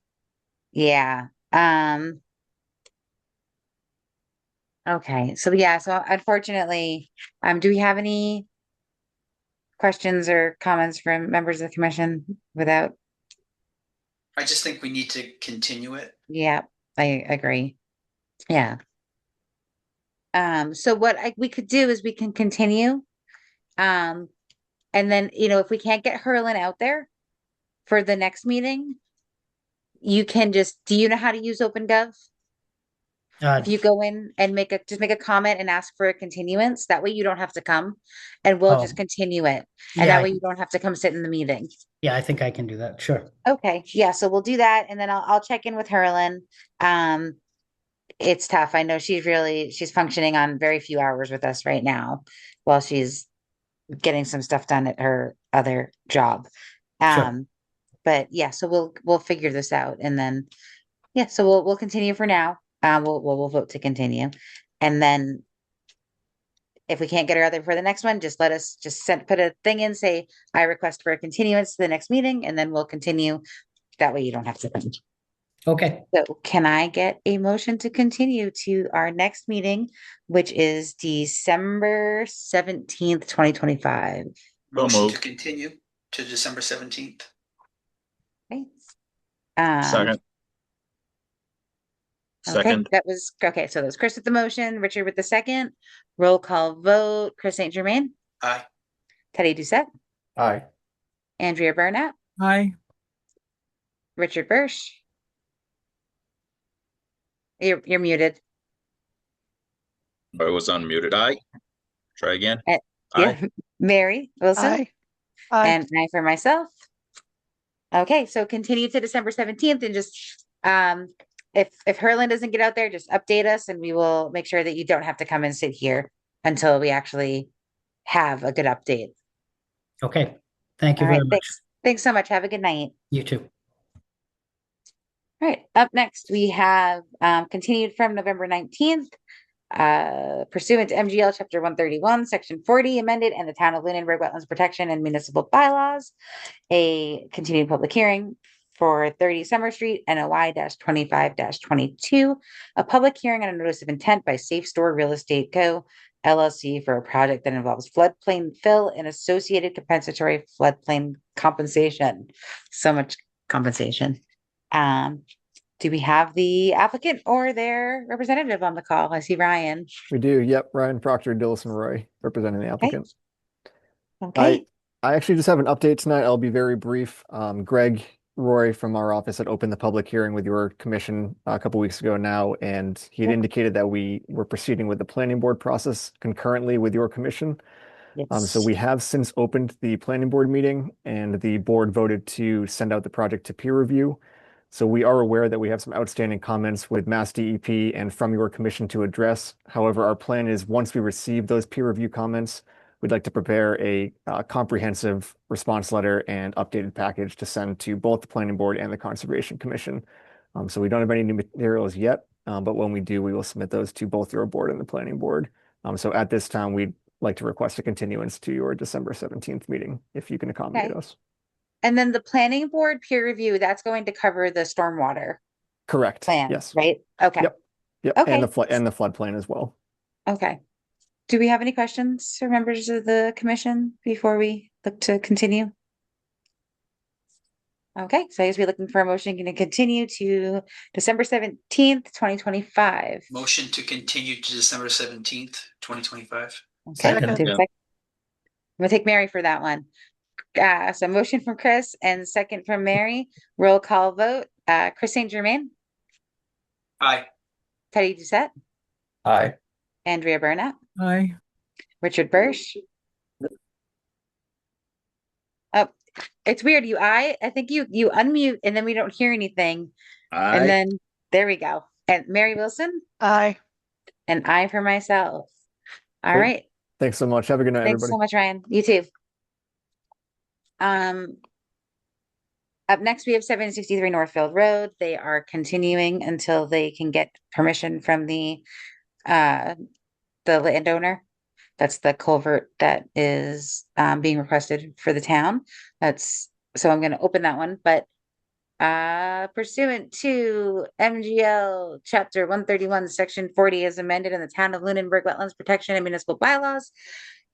Yeah. Okay. So yeah, so unfortunately, do we have any questions or comments from members of the commission without? I just think we need to continue it. Yeah, I agree. Yeah. So what we could do is we can continue. And then, if we can't get Hurlin out there for the next meeting, you can do you know how to use OpenGov? If you go in and make a comment and ask for a continuance, that way you don't have to come and we'll just continue it. And that way you don't have to come sit in the meeting. Yeah, I think I can do that. Sure. Okay. Yeah. So we'll do that. And then I'll check in with Hurlin. It's tough. I know she's functioning on very few hours with us right now while she's getting some stuff done at her other job. Sure. But yeah, so we'll figure this out. And then, yeah, so we'll continue for now. We'll vote to continue. And then if we can't get her out there for the next one, just let us put a thing in, say, I request for a continuance to the next meeting, and then we'll continue. That way you don't have to come. Okay. So can I get a motion to continue to our next meeting, which is December 17th, 2025? Motion moved. to continue to December 17th. Okay. Second. Second. That was okay. So that was Chris with the motion, Richard with the second. Roll call vote. Chris St. Germain, Aye. Teddy Doucette, Aye. Andrea Burnett, Aye. Richard Bursch. You're muted. I was unmuted. Aye. Try again. Yeah. Aye. Mary Wilson. Aye. Aye. And I for myself. Okay, so continue to December 17th and just if Hurlin doesn't get out there, just update us and we will make sure that you don't have to come and sit here until we actually have a good update. Okay. Thank you All right, very much. thanks so much. Have a good night. You too. All right, up next we have continued from November 19th. pursuant to MGL Chapter 131, Section 40 amended, and the Town of Lunenburg Wetlands Protection and Municipal Bylaws, a continued public hearing for 30 Summer Street, NOI 25-22, a public hearing on a notice of intent by Safe Store Real Estate Co. LLC for a project that involves floodplain fill and associated compensatory floodplain compensation. So much compensation. Do we have the applicant or their representative on the call? I see Ryan. We do. Yep. Ryan Proctor, Dillison Roy, representing the applicant. Okay. I actually just have an update tonight. I'll be very brief. Greg Roy from our office had opened the public hearing with your commission a couple weeks ago now, and he had indicated that we were proceeding with the planning board process concurrently with your commission. So we have since opened the planning board meeting, and the board voted to send out the project to peer review. So we are aware that we have some outstanding comments with Mass DEP and from your commission to address. However, our plan is once we receive those peer review comments, we'd like to prepare a comprehensive response letter and updated package to send to both the planning board and the Conservation Commission. So we don't have any new materials yet, but when we do, we will submit those to both your board and the planning board. So at this time, we'd like to request a continuance to your December 17th meeting, if you can accommodate us. And then the planning board peer review, that's going to cover the stormwater Correct. plan, Yes. right? Okay. Yep. Okay. And the floodplain as well. Okay. Do we have any questions for members of the commission before we look to continue? Okay, so I guess we're looking for a motion to continue to December 17th, 2025. Motion to continue to December 17th, 2025. Okay, Second. I'm gonna take Mary for that one. So motion from Chris and second from Mary. Roll call vote. Chris St. Germain, Aye. Teddy Doucette, Aye. Andrea Burnett, Aye. Richard Birsch. Oh, it's weird. I think you unmute and then we don't hear anything. And then there we go. And Mary Wilson Aye. and I for myself. All Great. right. Thanks so much. Have a good night, Thanks everybody. so much, Ryan. You too. Up next, we have 763 Northfield Road. They are continuing until they can get permission from the landowner. That's the culvert that is being requested for the town. So I'm going to open that one, but pursuant to MGL Chapter 131, Section 40 as amended in the Town of Lunenburg Wetlands Protection and Municipal Bylaws,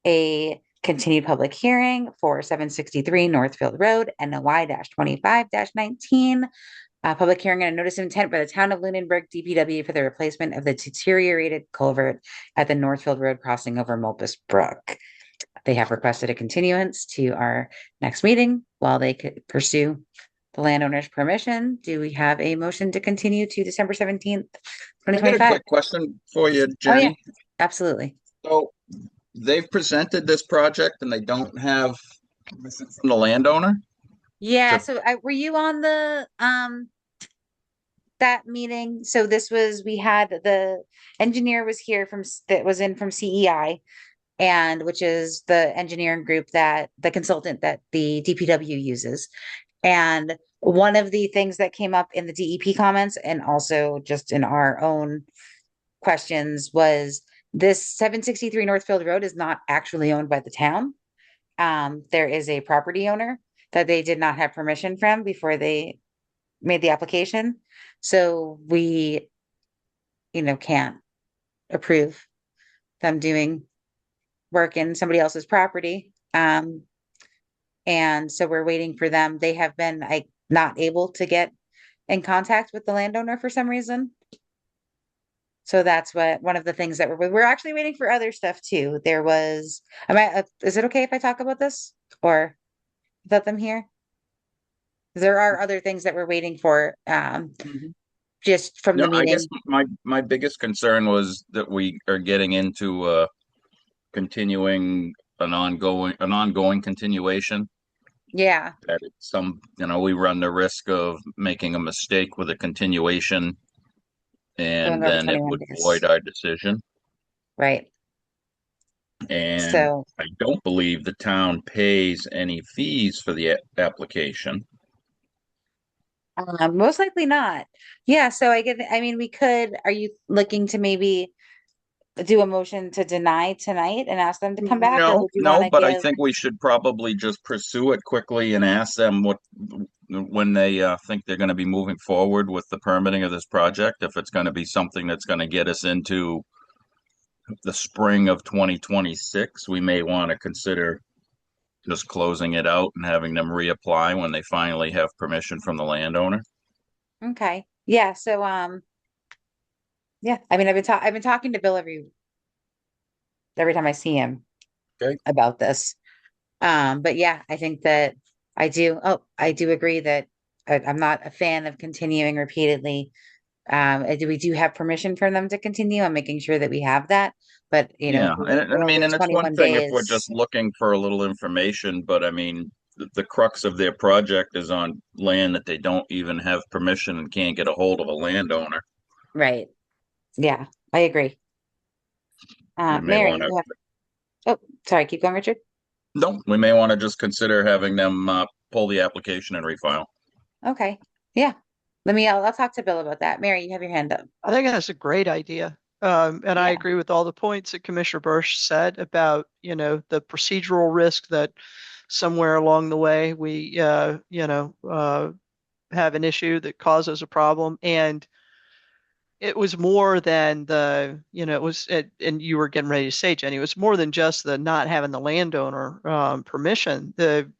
a continued public hearing for 763 Northfield Road, NOI 25-19. Public hearing and a notice of intent by the Town of Lunenburg DPW for the replacement of the deteriorated culvert at the Northfield Road crossing over Mulpus Brook. They have requested a continuance to our next meeting while they could pursue the landowner's permission. Do we have a motion to continue to December 17th, I got a 2025? quick question for you, Jenny. Oh, yeah. Absolutely. So they've presented this project and they don't have permission from the landowner? Yeah, So- so were you on the that meeting? So we had the engineer was here that was in from CEI, and which is the engineering group that the consultant that the DPW uses. And one of the things that came up in the DEP comments and also just in our own questions was this 763 Northfield Road is not actually owned by the town. There is a property owner that they did not have permission from before they made the application. So we, can't approve them doing work in somebody else's property. And so we're waiting for them. They have been not able to get in contact with the landowner for some reason. So that's one of the things that we're actually waiting for other stuff too. There was, is it okay if I talk about this or let them hear? There are other things that we're waiting for, just from the No, I meeting. guess my biggest concern was that we are getting into continuing an ongoing continuation. Yeah, That it's we run the risk of making a mistake with a continuation and Going over then it 21 would days. void our decision. right. And So, I don't believe the town pays any fees for the application. most likely not. Yeah, so we could, are you looking to maybe do a motion to deny tonight and ask them to come back, or No, would you no, want to but I give? think we should probably just pursue it quickly and ask them when they think they're going to be moving forward with the permitting of this project. If it's going to be something that's going to get us into the spring of 2026, we may want to consider just closing it out and having them reapply when they finally have permission from the landowner. Okay, yeah, so, yeah, I mean, I've been talking to Bill every time I see him. Okay. About this. But yeah, I think that I do agree that I'm not a fan of continuing repeatedly. We do have permission for them to continue. I'm making sure that we have that, but Yeah, and I we're mean, only and it's one 21 thing if we're days. just looking for a little information, but I mean, the crux of their project is on land that they don't even have permission and can't get a hold of a landowner. Right. Yeah, I agree. We may Mary, want to, you have, oh, sorry, keep going, Richard. no, we may want to just consider having them pull the application and refile. Okay. Yeah. I'll talk to Bill about that. Mary, you have your hand up. I think that's a great idea. And I Yeah. agree with all the points that Commissioner Bursch said about, the procedural risk that somewhere along the way we, have an issue that causes a problem. And it was more than and you were getting ready to say, Jenny, it was more than just the not having the landowner permission. The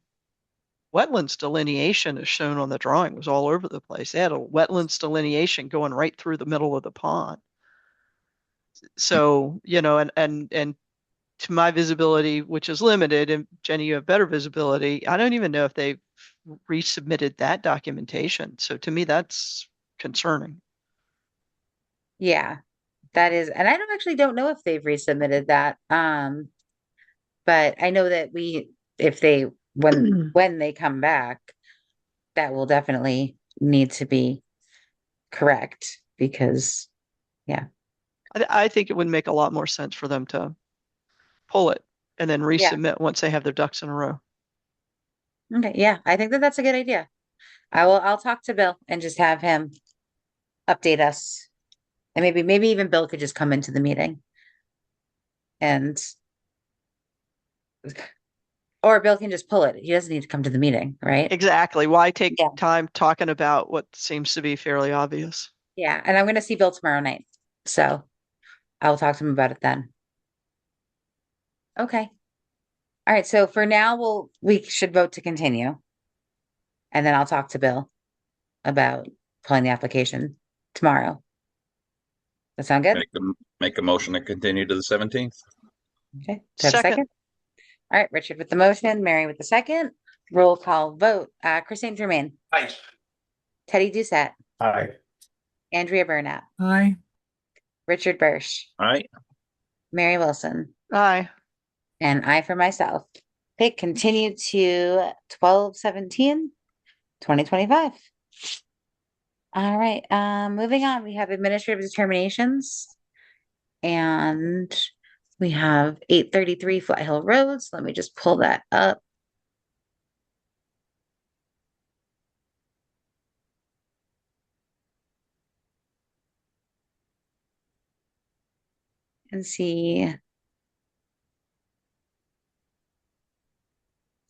wetlands delineation as shown on the drawing was all over the place. They had a wetlands delineation going right through the middle of the pond. So, and to my visibility, which is limited, and Jenny, you have better visibility, I don't even know if they've resubmitted that documentation. So to me, that's concerning. Yeah, that is, and I don't know if they've resubmitted that. But I know that if they, when they come back, that will definitely need to be correct because, yeah. I think it would make a lot more sense for them to pull it and then Yeah. resubmit once they have their ducks in a row. Okay, yeah, I think that that's a good idea. I'll talk to Bill and just have him update us. And maybe even Bill could just come into the meeting. Or Bill can just pull it. He doesn't need to come to the meeting, right? Exactly. Why take Yeah. time talking about what seems to be fairly obvious? Yeah, and I'm gonna see Bill tomorrow night. So I'll talk to him about it then. Okay. All right, so for now, we should vote to continue. And then I'll talk to Bill about pulling the application tomorrow. That sound good? Make a motion to continue to the 17th. Okay, do I have a Second. second? All right, Richard with the motion, Mary with the second. Roll call vote. Chris St. Germain, Aye. Teddy Doucette, Aye. Andrea Burnett, Aye. Richard Bursch, All right, Mary Wilson, Aye. and I for myself. Okay, continue to 12/17/2025. All right, moving on, we have administrative determinations. And we have 833 Flat Hill Roads. Let me just pull that up. And see.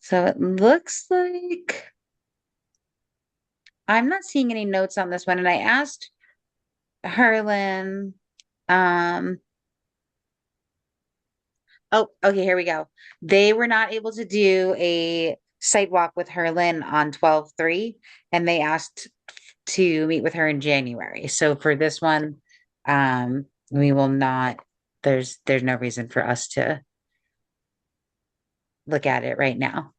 So it looks like I'm not seeing any notes on this one. And I asked Harlan, oh, okay, here we go. They were not able to do a site walk with Harlan on 12/3, and they asked to meet with her in January. So for this one, we will not, there's no reason for us to look at it right now.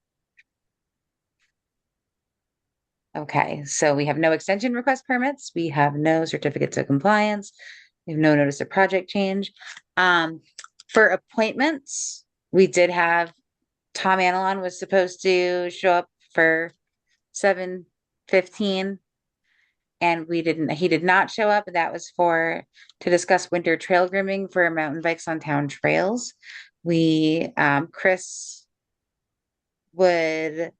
Okay, so we have no extension request permits. We have no certificates of compliance. We have no notice of project change. For appointments, we did have Tom Analon was supposed to show up for 7:15. And he did not show up. That was to discuss winter trail grooming for mountain bikes on town trails. Chris, would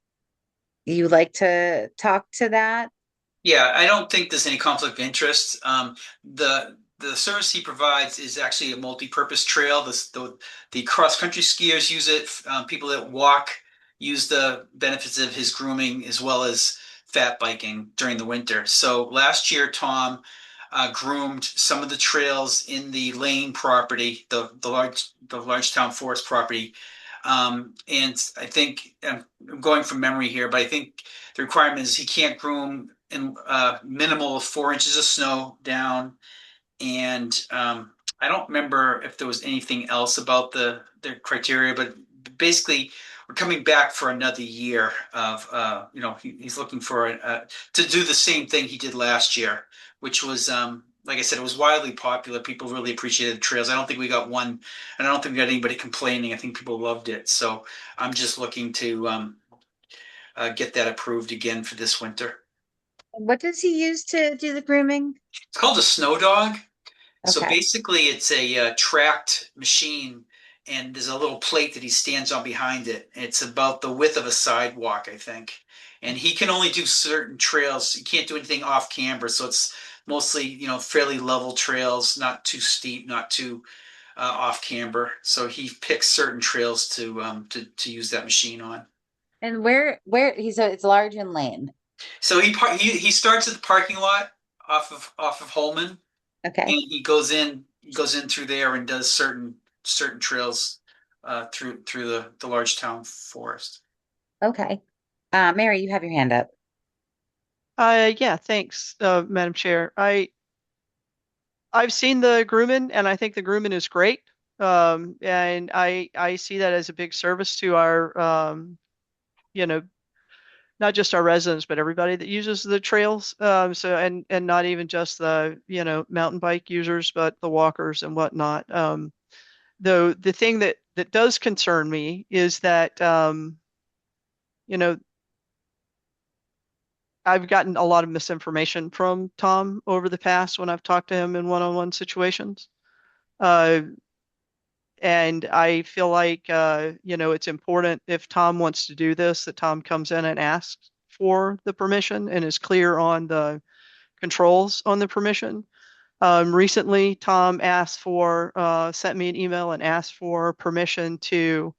you like to talk to that? Yeah, I don't think there's any conflict of interest. the service he provides is actually a multi-purpose trail. The cross-country skiers use it. People that walk use the benefits of his grooming as well as fat biking during the winter. So last year, Tom groomed some of the trails in the Lane property, the large town forest property. And I think I'm going from memory here, but I think the requirement is he can't groom in minimal of 4 inches of snow down. And I don't remember if there was anything else about the criteria, but basically we're coming back for another year of he's looking for to do the same thing he did last year, which was like I said, it was wildly popular. People really appreciated the trails. I don't think we got one, and I don't think we got anybody complaining. I think people loved it. So I'm just looking to get that approved again for this winter. What does he use to do the grooming? It's called a snow dog. So Okay. basically, it's a tracked machine, and there's a little plate that he stands on behind it. It's about the width of a sidewalk, I think. And he can only do certain trails. He can't do anything off camber, so it's mostly, fairly level trails, not too steep, not too off camber. So he picks certain trails to use that machine on. And where it's large and Lane. So he starts at the parking lot off of Holman. Okay. And he goes in through there and does certain trails through the large town forest. Okay. Mary, you have your hand up. Yeah, thanks, Madam Chair. I've seen the Grumman, and I think the Grumman is great. And I see that as a big service to our, not just our residents, but everybody that uses the trails. So and not even just the mountain bike users, but the walkers and whatnot. Though the thing that does concern me is that I've gotten a lot of misinformation from Tom over the past when I've talked to him in one-on-one situations. And I feel like, it's important if Tom wants to do this, that Tom comes in and asks for the permission and is clear on the controls on the permission. Recently, Tom sent me an email and asked for permission to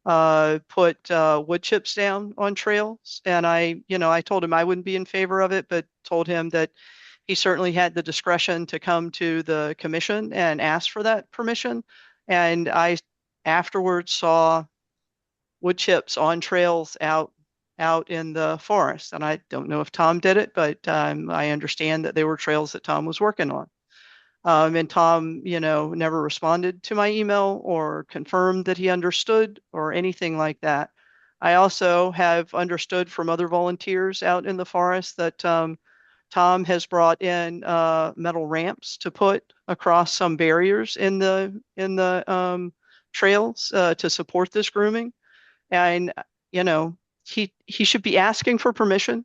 put wood chips down on trails. And I told him I wouldn't be in favor of it, but told him that he certainly had the discretion to come to the commission and ask for that permission. And I afterwards saw wood chips on trails out in the forest. And I don't know if Tom did it, but I understand that they were trails that Tom was working on. And Tom, never responded to my email or confirmed that he understood or anything like that. I also have understood from other volunteers out in the forest that Tom has brought in metal ramps to put across some barriers in the trails to support this grooming. And, he should be asking for permission.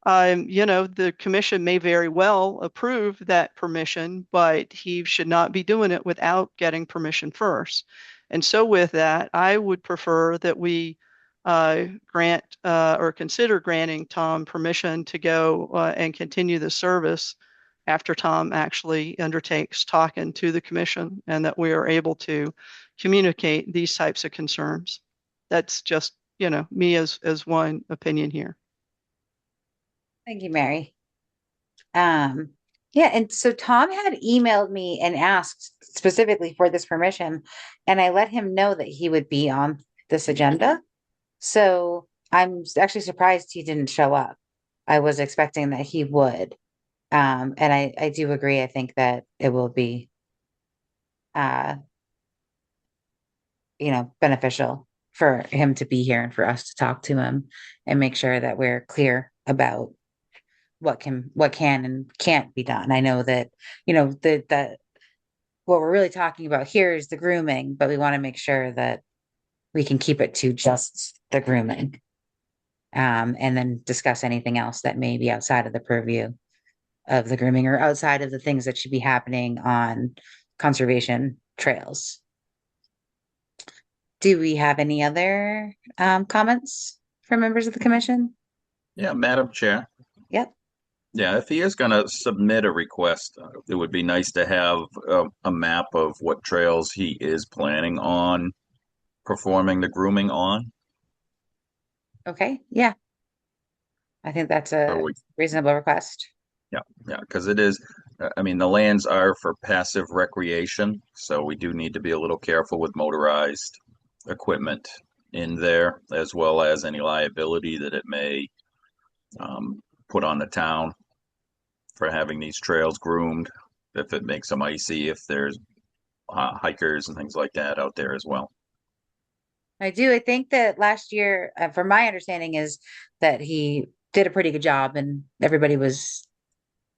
The commission may very well approve that permission, but he should not be doing it without getting permission first. And so with that, I would prefer that we grant or consider granting Tom permission to go and continue the service after Tom actually undertakes talking to the commission, and that we are able to communicate these types of concerns. That's just, me as one opinion here. Thank you, Mary. Yeah, and so Tom had emailed me and asked specifically for this permission, and I let him know that he would be on this agenda. So I'm actually surprised he didn't show up. I was expecting that he would. And I do agree. I think that it will be beneficial for him to be here and for us to talk to him and make sure that we're clear about what can and can't be done. I know that, that what we're really talking about here is the grooming, but we want to make sure that we can keep it to just the grooming. And then discuss anything else that may be outside of the purview of the grooming or outside of the things that should be happening on conservation trails. Do we have any other comments from members of the commission? Yeah, Madam Chair. Yep. Yeah, if he is going to submit a request, it would be nice to have a map of what trails he is planning on performing the grooming on. Okay, yeah. I think that's So a reasonable request. yeah, because it is, I mean, the lands are for passive recreation, so we do need to be a little careful with motorized equipment in there, as well as any liability that it may put on the town for having these trails groomed, if it makes them icy, if there's hikers and things like that out there as well. I do. I think that last year, from my understanding, is that he did a pretty good job and everybody was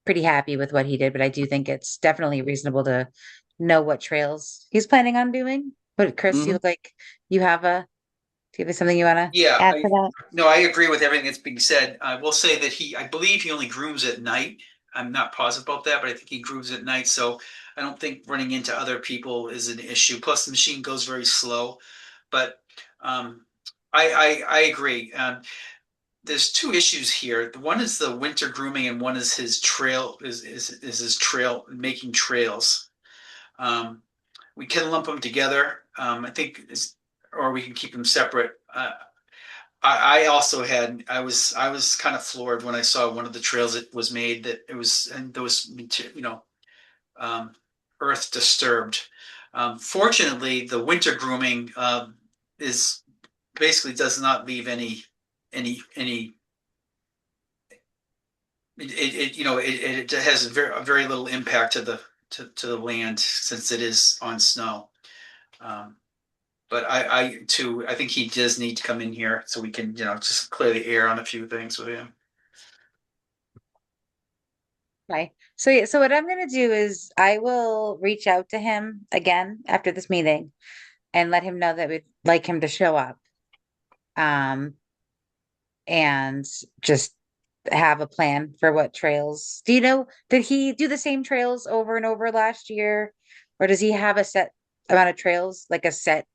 pretty happy with what he did. But I do think it's definitely reasonable to know what trails he's planning on doing. But Chris, you look like you have do you have something you want to Yeah, add to that? no, I agree with everything that's being said. I will say that I believe he only grooms at night. I'm not positive about that, but I think he grooms at night. So I don't think running into other people is an issue. Plus, the machine goes very slow. But I agree. There's two issues here. One is the winter grooming, and one is his trail is his trail making trails. We can lump them together. I think, or we can keep them separate. I also I was kind of floored when I saw one of the trails that was made that it was, and there was, um, earth disturbed. Fortunately, the winter grooming is basically does not leave any it has very little impact to the land since it is on snow. But I think he does need to come in here so we can, just clear the air on a few things with him. Okay. So yeah, so what I'm gonna do is I will reach out to him again after this meeting and let him know that we'd like him to show up. And just have a plan for what trails. Do you know, did he do the same trails over and over last year? Or does he have a set amount of trails, like a set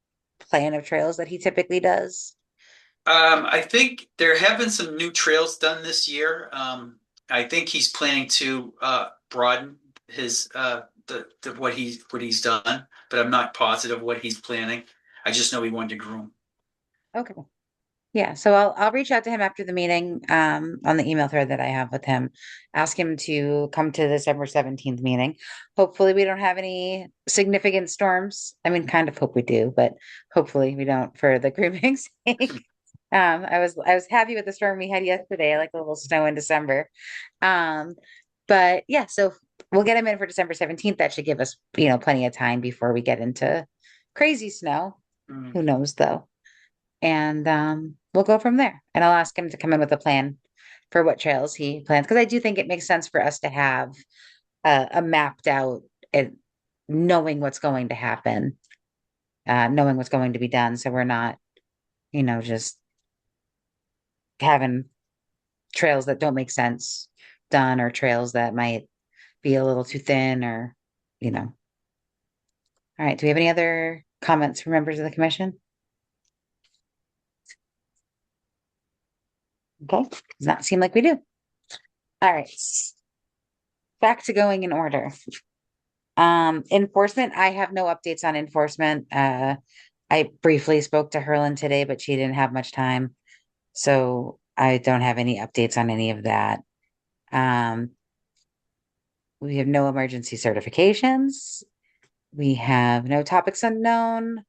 plan of trails that he typically does? I think there have been some new trails done this year. I think he's planning to broaden his what he's done, but I'm not positive what he's planning. I just know he wanted to groom. Okay. Yeah, so I'll reach out to him after the meeting, on the email thread that I have with him, ask him to come to the December 17th meeting. Hopefully we don't have any significant storms. I mean, kind of hope we do, but hopefully we don't for the grooming's sake. I was happy with the storm we had yesterday. I like a little snow in December. Um, but yeah, so we'll get him in for December 17th. That should give us, plenty of time before we get into crazy snow. Who knows though? And we'll go from there. And I'll ask him to come in with a plan for what trails he plans, because I do think it makes sense for us to have a mapped out and knowing what's going to happen, knowing what's going to be done, so we're not, just having trails that don't make sense done, or trails that might be a little too thin, or, All right. Do we have any other comments from members of the commission? Okay, does not seem like we do. All right. Back to going in order. Enforcement, I have no updates on enforcement. I briefly spoke to Herlin today, but she didn't have much time. So I don't have any updates on any of that. We have no emergency certifications. We have no topics unknown.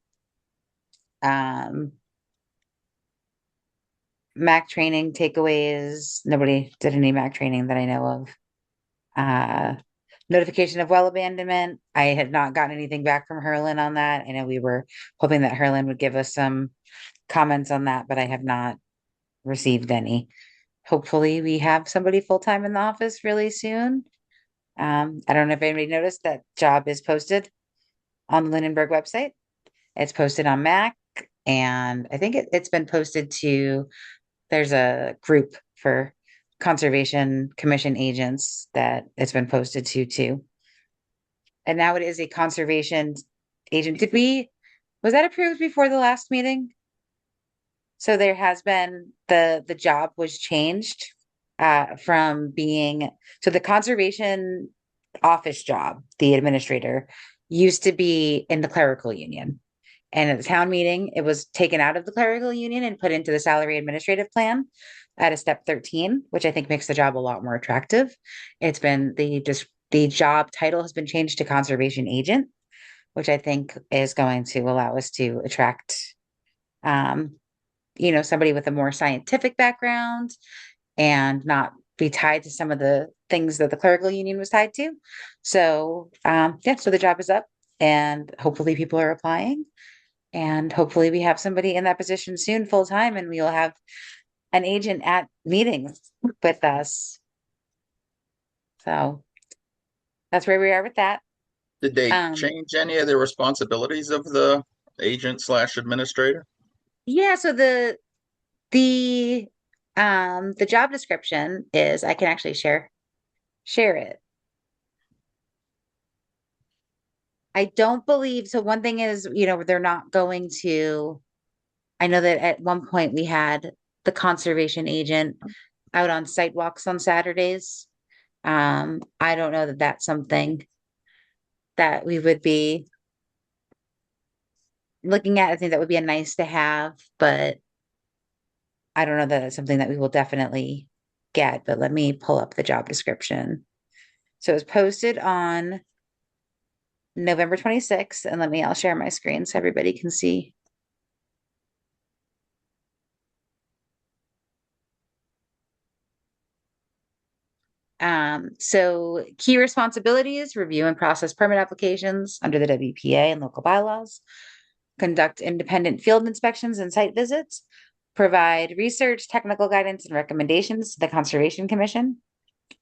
MAC training takeaways. Nobody did any MAC training that I know of. Notification of well abandonment. I had not gotten anything back from Herlin on that. I know we were hoping that Herlin would give us some comments on that, but I have not received any. Hopefully we have somebody full-time in the office really soon. I don't know if anybody noticed that job is posted on the Lunenburg website. It's posted on Mac, and I think it's been posted to, there's a group for Conservation Commission agents that it's been posted to too. And now it is a conservation agent. Was that approved before the last meeting? So there has been, the job was changed from being, so the conservation office job, the administrator, used to be in the clerical union. And at the town meeting, it was taken out of the clerical union and put into the salary administrative plan at a step 13, which I think makes the job a lot more attractive. It's been the job title has been changed to conservation agent, which I think is going to allow us to attract somebody with a more scientific background and not be tied to some of the things that the clerical union was tied to. So so the job is up and hopefully people are applying. And hopefully we have somebody in that position soon, full time, and we will have an agent at meetings with us. So that's where we are with that. Did they change any of the responsibilities of the agent / administrator? Yeah, so the job description is, I can actually share it. I don't believe, so one thing is, they're not going to, I know that at one point we had the conservation agent out on site walks on Saturdays. I don't know that that's something that we would be looking at. I think that would be a nice to have, but I don't know that it's something that we will definitely get, but let me pull up the job description. So it was posted on November 26th, and I'll share my screen so everybody can see. So key responsibilities: review and process permit applications under the WPA and local bylaws, conduct independent field inspections and site visits, provide research, technical guidance, and recommendations to the Conservation Commission,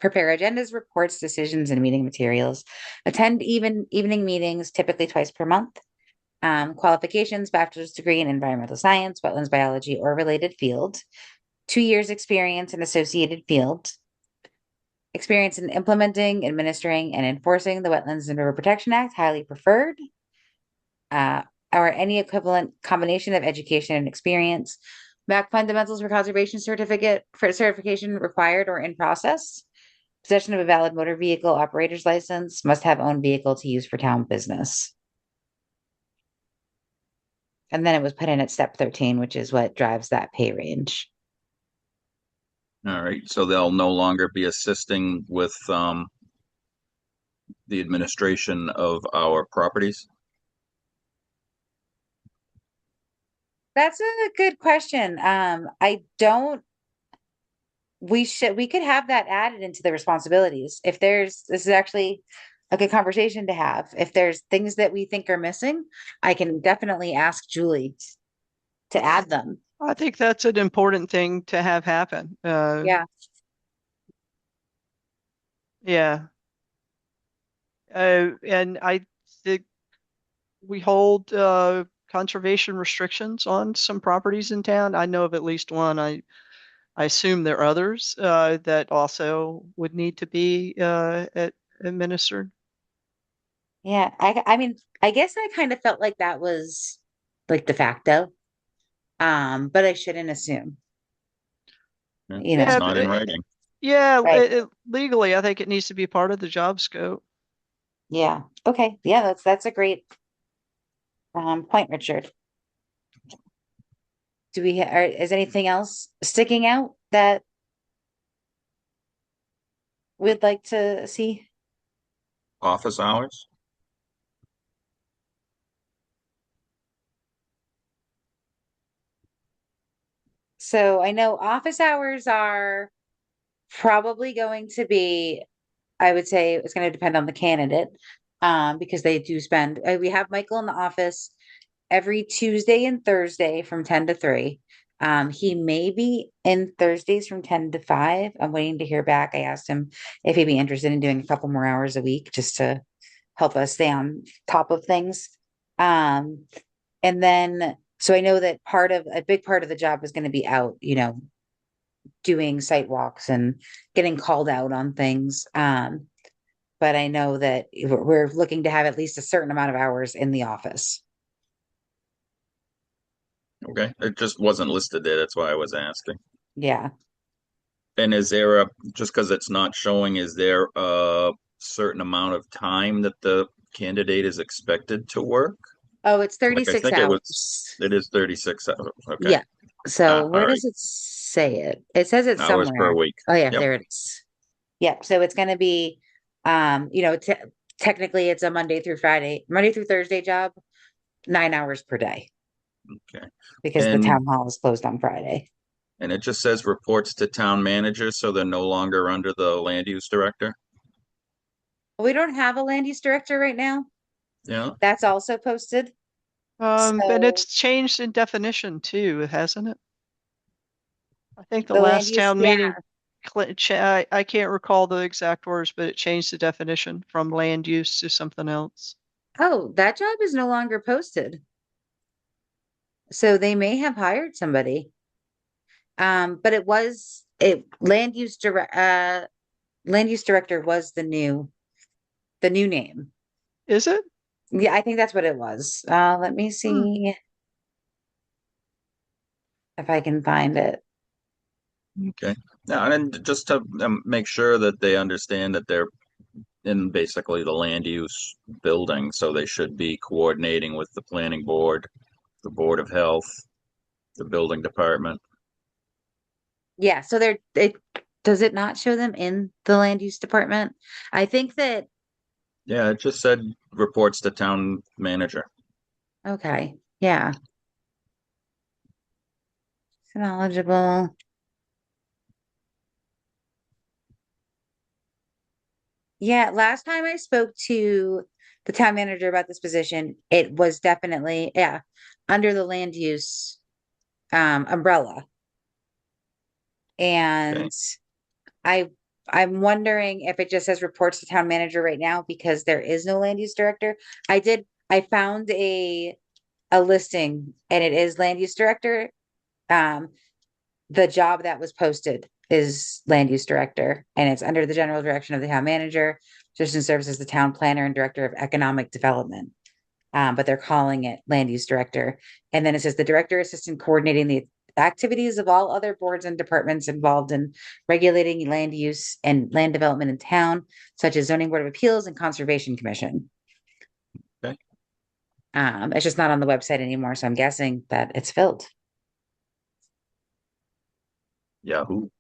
prepare agendas, reports, decisions, and meeting materials, attend evening meetings, typically twice per month. Qualifications: bachelor's degree in environmental science, wetlands biology, or related field, 2 years experience in associated field, experience in implementing, administering, and enforcing the Wetlands and River Protection Act, highly preferred, or any equivalent combination of education and experience. MAC fundamentals for conservation certification required or in process. Possession of a valid motor vehicle operator's license. Must have own vehicle to use for town business. And then it was put in at step 13, which is what drives that pay range. All right, so they'll no longer be assisting with the administration of our properties? That's a good question. We could have that added into the responsibilities. This is actually a good conversation to have. If there's things that we think are missing, I can definitely ask Julie to add them. I think that's an important thing to have happen. Yeah. Yeah. And I think we hold conservation restrictions on some properties in town. I know of at least one. I assume there are others that also would need to be administered. Yeah, I mean, I guess I kind of felt like that was like de facto, but I shouldn't assume. It's not in writing. Yeah, Right. legally, I think it needs to be part of the job scope. Yeah. Okay. Yeah, that's a great point, Richard. Is anything else sticking out that we'd like to see? Office hours? So I know office hours are probably going to be, I would say it's going to depend on the candidate, because they do spend, we have Michael in the office every Tuesday and Thursday from 10 to 3. He may be in Thursdays from 10 to 5. I'm waiting to hear back. I asked him if he'd be interested in doing a couple more hours a week just to help us stay on top of things. And then, so I know that a big part of the job is going to be out, doing site walks and getting called out on things. But I know that we're looking to have at least a certain amount of hours in the office. Okay, it just wasn't listed there. That's why I was asking. Yeah. And is there just because it's not showing, is there a certain amount of time that the candidate is expected to work? Oh, it's Like, I 36 think hours. it is 36 hours. Okay. Yeah. So All where right. does it say it? It says it Hours per somewhere. week. Oh yeah, Yep. there it is. Yep. So it's going to be, technically it's a Monday through Thursday job, 9 hours per day Okay. because the town hall is closed on Friday. And it just says reports to town manager, so they're no longer under the land use director. We don't have a land use director right now. Yeah. That's also posted. But So it's changed in definition too, hasn't it? I think the the land last use, town yeah. meeting, I can't recall the exact words, but it changed the definition from land use to something else. Oh, that job is no longer posted. So they may have hired somebody. But land use director was the new name. Is it? Yeah, I think that's what it was. Let me see if I can find it. Okay. Yeah, and just to make sure that they understand that they're in basically the land use building, so they should be coordinating with the planning board, the board of health, the building department. Yeah, so does it not show them in the land use department? I think that, Yeah, it just said reports to town manager. okay, yeah. Knowledgeable. Yeah, last time I spoke to the town manager about this position, it was definitely, yeah, under the land use umbrella. And I I'm wondering if it just says reports to town manager right now because there is no land use director. I found a listing and it is land use director. Um, the job that was posted is land use director and it's under the general direction of the town manager, position serves as the town planner and director of economic development. But they're calling it land use director. And then it says the director assistant coordinating the activities of all other boards and departments involved in regulating land use and land development in town, such as zoning board of appeals and conservation commission. Okay. It's just not on the website anymore, so I'm guessing that it's filled. Yahoo.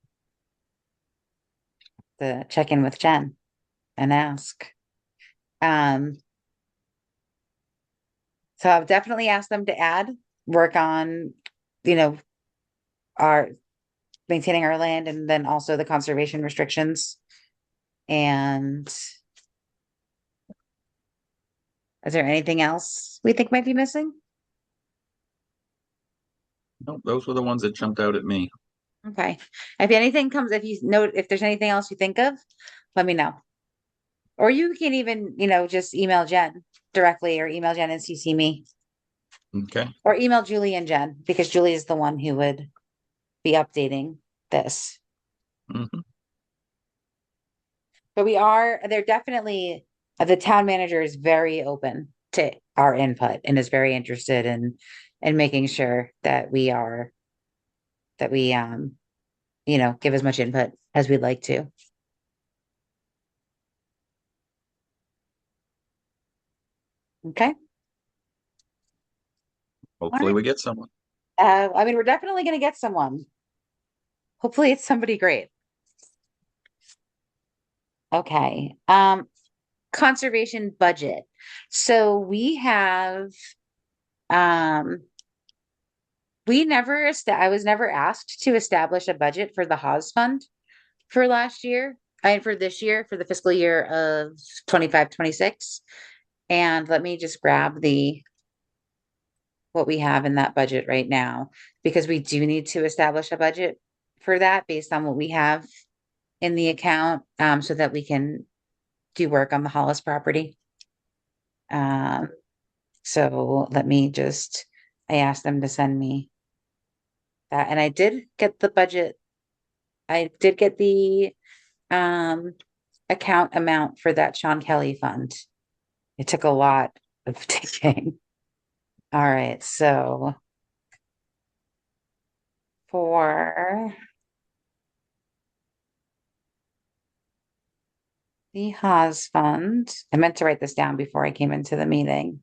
To check in with Jen and ask. So I've definitely asked them to work on, our maintaining our land and then also the conservation restrictions. And is there anything else we think might be missing? No, those were the ones that jumped out at me. Okay. If there's anything else you think of, let me know. Or you can even, just email Jen directly or email Jen and CC me. Okay. Or email Julie and Jen because Julie is the one who would be updating this. Mm-hmm. But they're definitely, the town manager is very open to our input and is very interested in making sure that we give as much input as we'd like to. Okay. Hopefully we get someone. We're definitely going to get someone. Hopefully it's somebody great. Okay. Conservation budget. So I was never asked to establish a budget for the Haas Fund for last year and for this year, for the fiscal year of 25-26. And let me just grab what we have in that budget right now, because we do need to establish a budget for that based on what we have in the account, so that we can do work on the Hollis property. So I asked them to send me that, and I did get the budget. I did get the account amount for that Sean Kelly fund. It took a lot of digging. All right, so for the Haas Fund. I meant to write this down before I came into the meeting.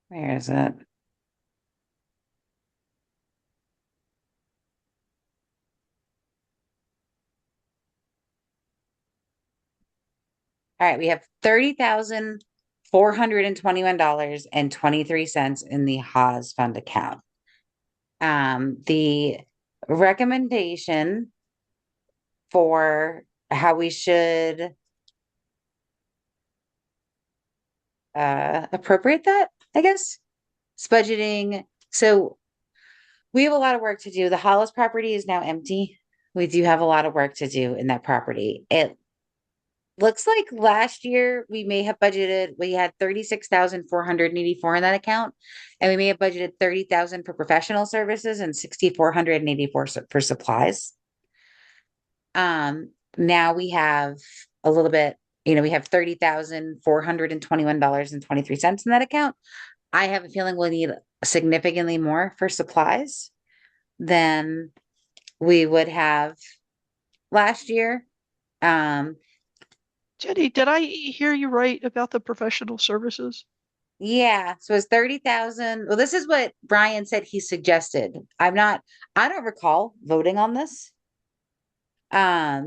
Where is it? All right, we have $30,421.23 in the Haas Fund account. The recommendation for how we should appropriate that, I guess, it's budgeting. So we have a lot of work to do. The Hollis property is now empty. We do have a lot of work to do in that property. It looks like last year we may have budgeted, we had 36,484 in that account, and we may have budgeted 30,000 for professional services and 6,484 for supplies. Now we have a little bit, we have $30,421.23 in that account. I have a feeling we'll need significantly more for supplies than we would have last year. Jenny, did I hear you right about the professional services? Yeah, so it's 30,000. Well, this is what Brian said he suggested. I don't recall voting on this. I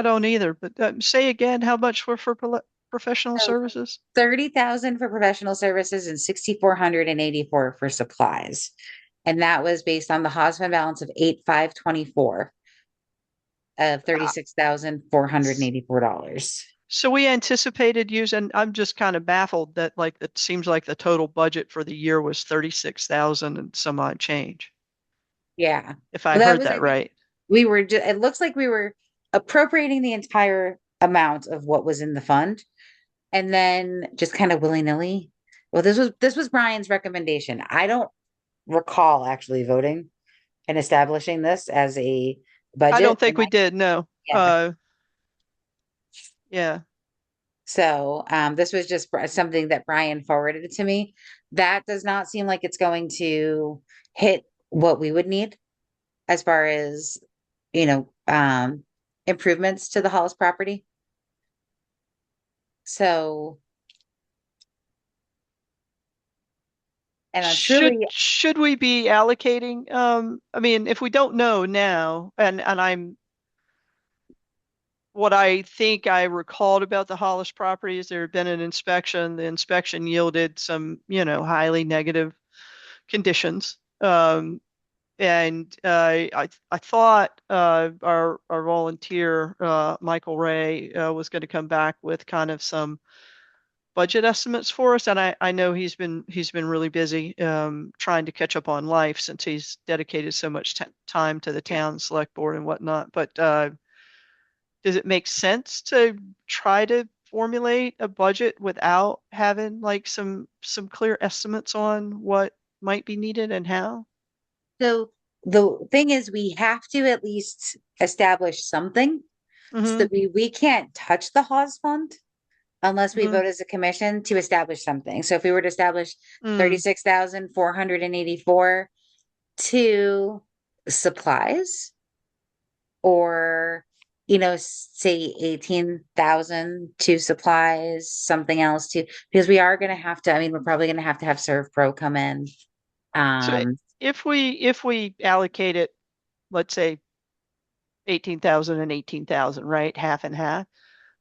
don't either, but say again, how much for professional services? 30,000 for professional services and 6,484 for supplies. And that was based on the Haas Fund balance of 8,524 of $36,484. So we anticipated using, I'm just kind of baffled that it seems like the total budget for the year was 36,000 and some odd change. Yeah. If I heard that right. It looks like we were appropriating the entire amount of what was in the fund and then just kind of willy-nilly. Well, this was Brian's recommendation. I don't recall actually voting and establishing this as a budget. I don't think we did, no. Yeah. Yeah. So this was just something that Brian forwarded to me. That does not seem like it's going to hit what we would need as far as, improvements to the Hollis property. So, and should we be allocating? I mean, if we don't know now, and what I think I recalled about the Hollis property is there had been an inspection. The inspection yielded some, highly negative conditions. And I thought our volunteer Michael Ray was going to come back with kind of some budget estimates for us, and I know he's been really busy trying to catch up on life since he's dedicated so much time to the town select board and whatnot. But does it make sense to try to formulate a budget without having some clear estimates on what might be needed and how? So the thing is, we have to at least establish something so that we can't touch the Haas Fund unless we vote as a commission to establish something. So if we were to establish 36,484 to supplies or, say 18,000 to supplies, something else too, because we are going to have to, we're probably going to have Serve Pro come in. So if we allocate it, let's say 18,000 and 18,000, right? Half and half,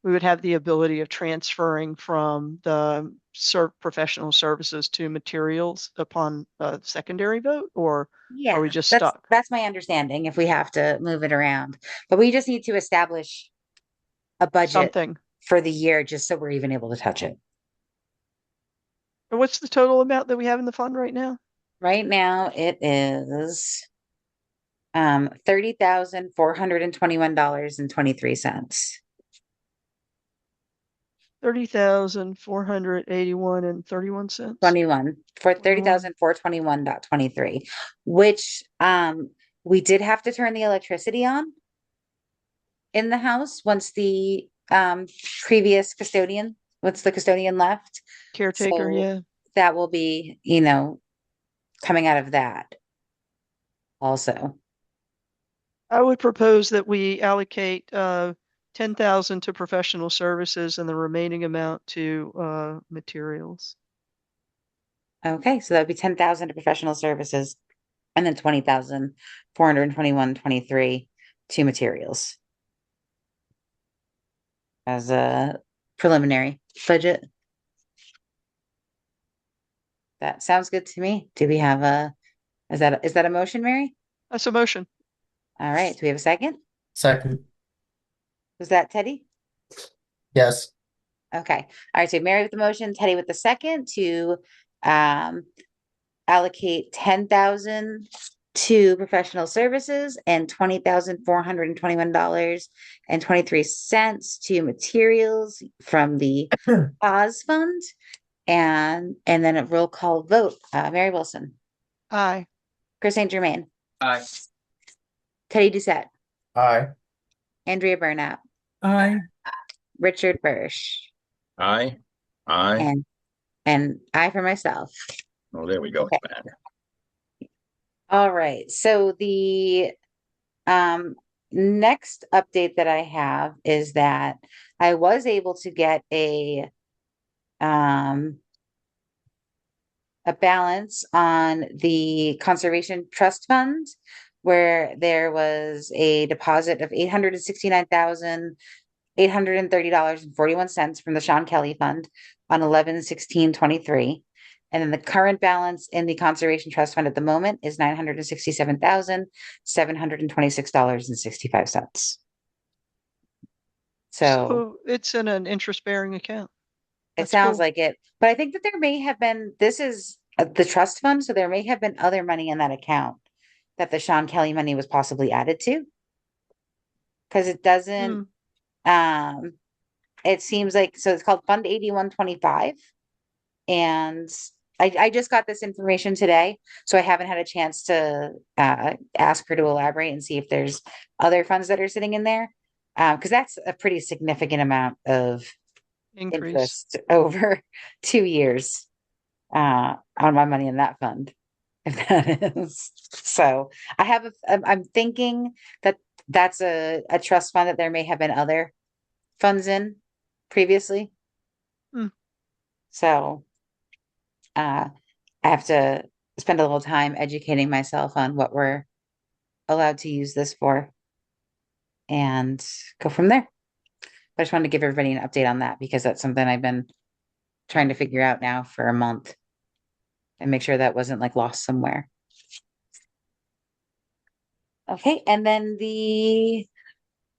we would have the ability of transferring from the professional services to materials upon a secondary vote, or are we just stuck? That's my understanding if we have to move it around, but we just need to establish a budget for the year just so we're even able to touch it. And what's the total amount that we have in the fund right now? Right now it is $30,421.23. 30,481 and 31 cents. 21 for 30,421.23, which we did have to turn the electricity on in the house once the previous custodian, once the custodian left. Caretaker, So yeah. that will be, coming out of that also. I would propose that we allocate 10,000 to professional services and the remaining amount to materials. Okay, so that'd be 10,000 to professional services and then 20,421.23 to materials as a preliminary budget. That sounds good to me. Do we have is that a motion, Mary? That's a motion. All right, do we have a second? Second. Was that Teddy? Yes. Okay, all right, so Mary with the motion, Teddy with the second to allocate 10,000 to professional services and $20,421.23 to materials from the Oz Fund. And then a roll call vote. Mary Wilson, Aye. Chris St. Germain, Aye. Teddy Doucette, Aye. Andrea Burnap, Aye. Richard Bursch, Aye. Aye. and I for myself. Oh, there we go. Okay. All right. So the next update that I have is that I was able to get a balance on the Conservation Trust Fund where there was a deposit of $869,830.41 from the Sean Kelly Fund on 11/16/23. And then the current balance in the Conservation Trust Fund at the moment is $967,726.65. So it's in an interest-bearing account. it That's sounds cool. like it, but I think that there may have been, this is the trust fund, so there may have been other money in that account that the Sean Kelly money was possibly added to. Because it doesn't, it seems like, so it's called Fund 8125. And I just got this information today, so I haven't had a chance to ask her to elaborate and see if there's other funds that are sitting in there. Because that's a pretty significant amount of Increase. interest over 2 years on my money in that fund, if that is. So I'm thinking that that's a trust fund that there may have been other funds in previously. So I have to spend a little time educating myself on what we're allowed to use this for and go from there. I just wanted to give everybody an update on that because that's something I've been trying to figure out now for a month and make sure that wasn't like lost somewhere. Okay, and then the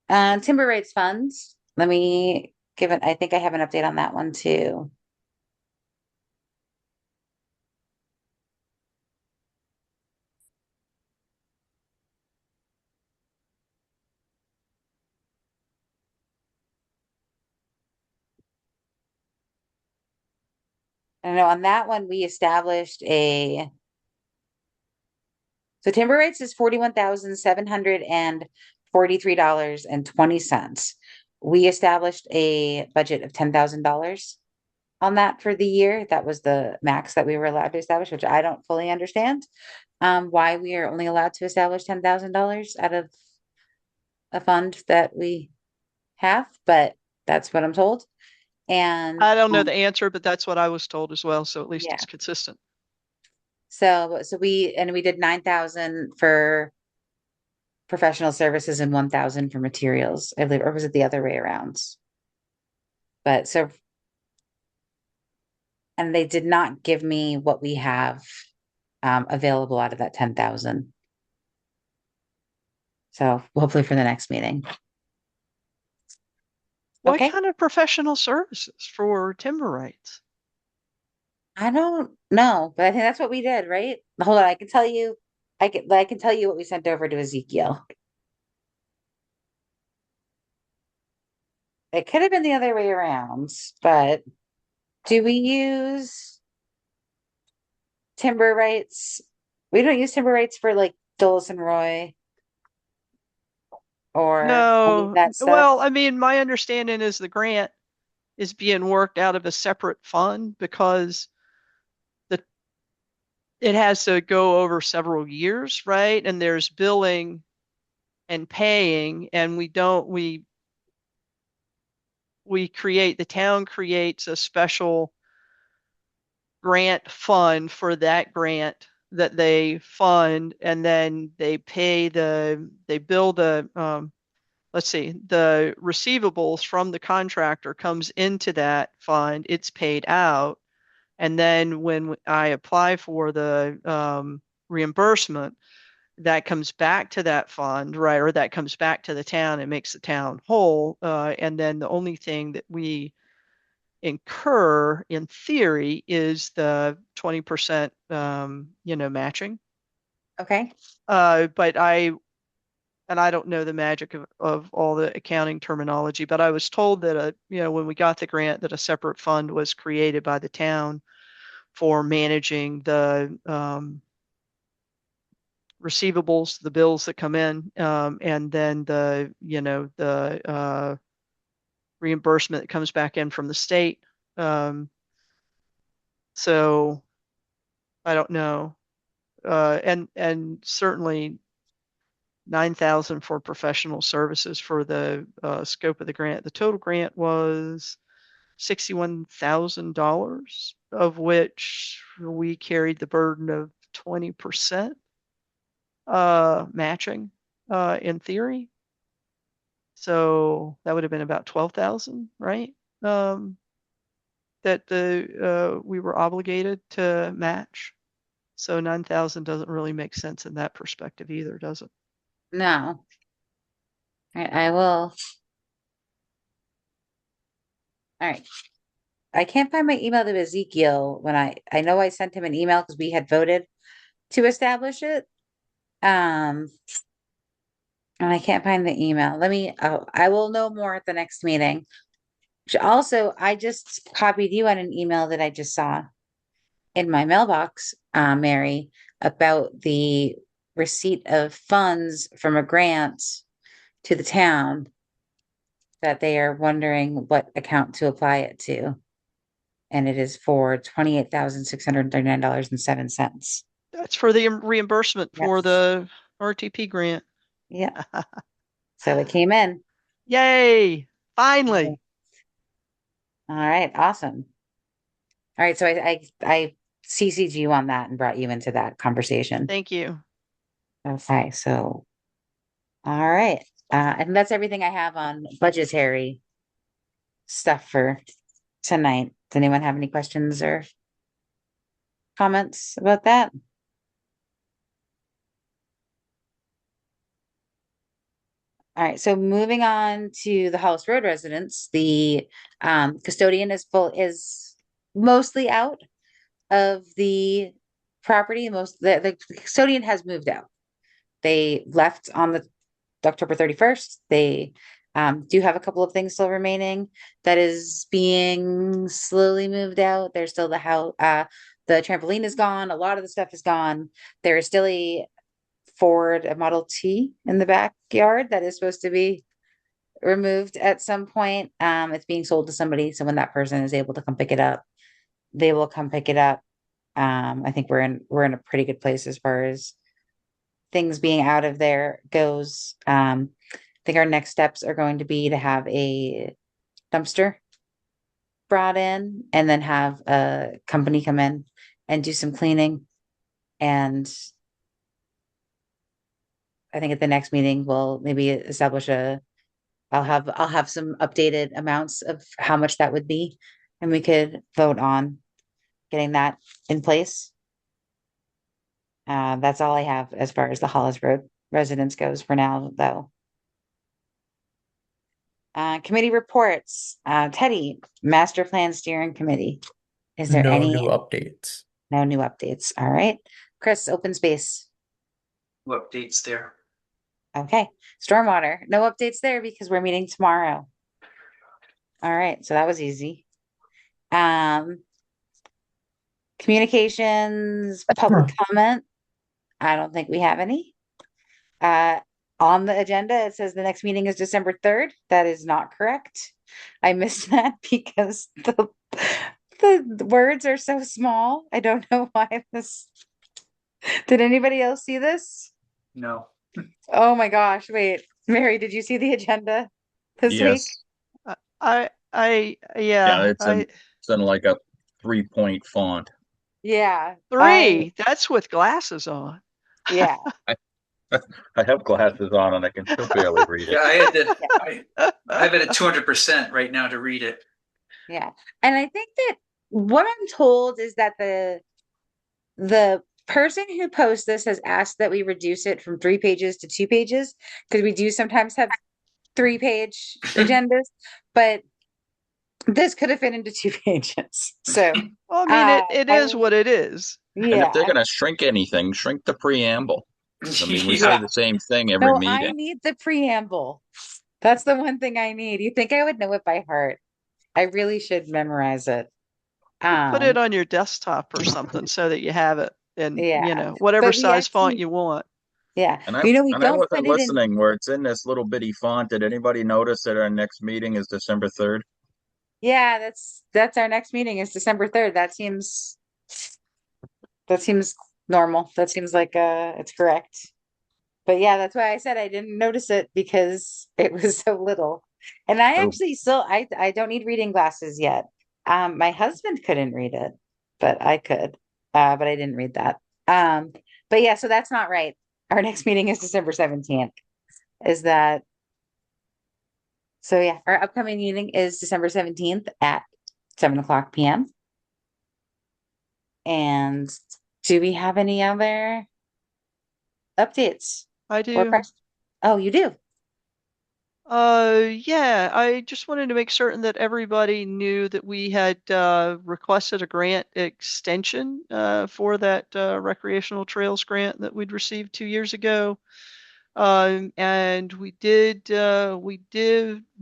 timber rights funds. Let me give it, I think I have an update on that one too. I know on that one, we established so timber rights is $41,743.20. We established a budget of $10,000 on that for the year. That was the max that we were allowed to establish, which I don't fully understand. Why we are only allowed to establish $10,000 out of a fund that we have, but that's what I'm told. And I don't know the answer, but that's what I was told as well. So at least it's consistent. So we did 9,000 for professional services and 1,000 for materials, I believe, or was it the other way around? But so, and they did not give me what we have available out of that 10,000. So hopefully for the next meeting. What kind of professional services for timber rights? I don't know, but I think that's what we did, right? Hold on, I can tell you what we sent over to Ezekiel. It could have been the other way around, but do we use timber rights? We don't use timber rights for like Dulles and Roy. or any of No, that stuff? well, I mean, my understanding is the grant is being worked out of a separate fund because it has to go over several years, right? And there's billing and paying, and we create, the town creates a special grant fund for that grant that they fund, and then they bill let's see, the receivables from the contractor comes into that fund, it's paid out. And then when I apply for the reimbursement, that comes back to that fund, right? Or that comes back to the town and makes the town whole. And then the only thing that we incur in theory is the 20% matching. Okay. But I don't know the magic of all the accounting terminology, but I was told that when we got the grant, that a separate fund was created by the town for managing the receivables, the bills that come in, and then the reimbursement that comes back in from the state. So I don't know. And certainly 9,000 for professional services for the scope of the grant. The total grant was $61,000, of which we carried the burden of 20% matching in theory. So that would have been about 12,000, right? That we were obligated to match. So 9,000 doesn't really make sense in that perspective either, does it? No. All right, I will. All right. I can't find my email to Ezekiel when I know I sent him an email because we had voted to establish it. And I can't find the email. I will know more at the next meeting. Also, I just copied you on an email that I just saw in my mailbox, Mary, about the receipt of funds from a grant to the town that they are wondering what account to apply it to. And it is for $28,639.07. That's for the reimbursement for Yes. the RTP grant. Yeah. So it came in. Yay! Finally. All right, awesome. All right, so I CC'd you on that and brought you into that conversation. Thank you. Okay, so all right. And that's everything I have on budgetary stuff for tonight. Does anyone have any questions or comments about that? All right, so moving on to the Hollis Road residents, the custodian is mostly out of the property. The custodian has moved out. They left on the October 31st. They do have a couple of things still remaining that is being slowly moved out. There's still the house, the trampoline is gone. A lot of the stuff is gone. There is still a Model T in the backyard that is supposed to be removed at some point. It's being sold to somebody, so when that person is able to come pick it up, they will come pick it up. I think we're in a pretty good place as far as things being out of there goes. I think our next steps are going to be to have a dumpster brought in and then have a company come in and do some cleaning. And I think at the next meeting, we'll maybe establish I'll have some updated amounts of how much that would be, and we could vote on getting that in place. That's all I have as far as the Hollis Road residence goes for now, though. Committee reports. Teddy, Master Plan Steering Committee. Is there No any new updates. No new updates? All right. Chris, open space. No updates there. Okay. Stormwater, no updates there because we're meeting tomorrow. All right, so that was easy. Communications, public comment. I don't think we have any. on the agenda, it says the next meeting is December 3rd. That is not correct. I missed that because the words are so small. I don't know why this. Did anybody else see this? No. Oh my gosh, wait. Mary, did you see the agenda this week? Yes. Yeah, It's in like a 3-point font. Yeah. three. That's with glasses on. Yeah. I have glasses on and I can still barely read Yeah, it. I had to. I have it at 200% right now to read it. Yeah. And I think that what I'm told is that the person who posts this has asked that we reduce it from 3 pages to 2 pages because we do sometimes have 3-page agendas, but this could have fit into 2 pages. So Well, I mean, it is what it is. And if yeah. they're going to shrink anything, shrink the preamble. I mean, we Yeah. say the same thing every No, I meeting. need the preamble. That's the one thing I need. You think I would know it by heart? I really should memorize it. Put it on your desktop or something so that you have it in, Yeah. whatever But we size font actually- you want. Yeah. And I we wasn't don't put it in. listening where it's in this little bitty font. Did anybody notice that our next meeting is December 3rd? Yeah, that's our next meeting is December 3rd. That seems normal. That seems like it's correct. But yeah, that's why I said I didn't notice it because it was so little. And I Oh. actually still I don't need reading glasses yet. My husband couldn't read it, but I could. But I didn't read that. But yeah, so that's not right. Our next meeting is December 17th. Is that so yeah, our upcoming meeting is December 17th at 7:00 p.m. And do we have any other updates? I Or do. Oh, you do? Yeah, I just wanted to make certain that everybody knew that we had requested a grant extension for that recreational trails grant that we'd received 2 years ago. And we did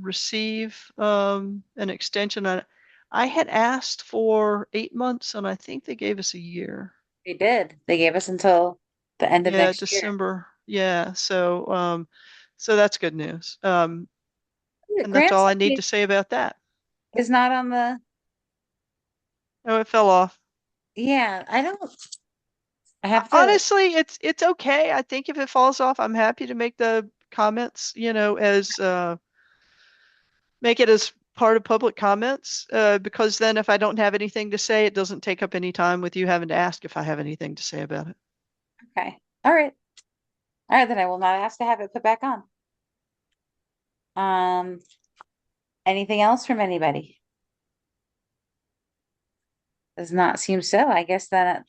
receive an extension on it. I had asked for 8 months and I think they gave us a year. They did. They gave us until the end of Yeah, next year. December. Yeah, so that's good news. And that's Grants all I need to say about that. is not on the, Oh, it fell off. yeah, I have to, Honestly, it's okay. I think if it falls off, I'm happy to make the comments, as make it as part of public comments, because then if I don't have anything to say, it doesn't take up any time with you having to ask if I have anything to say about it. okay. All right. All right, then I will not ask to have it put back on. Anything else from anybody? Does not seem so. I guess that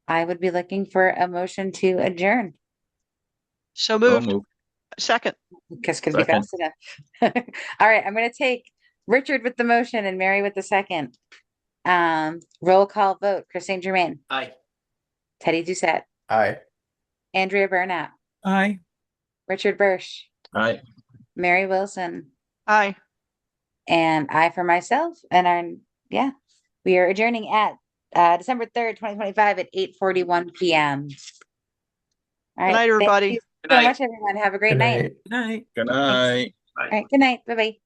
I would be looking for a motion to adjourn. So So moved. moved. Second. Because could be Second. fast enough. All right, I'm gonna take Richard with the motion and Mary with the second. Roll call vote. Chris St. Germain, Aye. Teddy Doucette, Aye. Andrea Burnett, Aye. Richard Bursch, Aye. Mary Wilson, Aye. and I for myself. And we are adjourning at December 3rd, 2025 at 8:41 p.m. All Good right, night, thank everybody. you Good so night. much, everyone. Have a great Good night. night. Night. Good night. All right, good night. Bye-bye.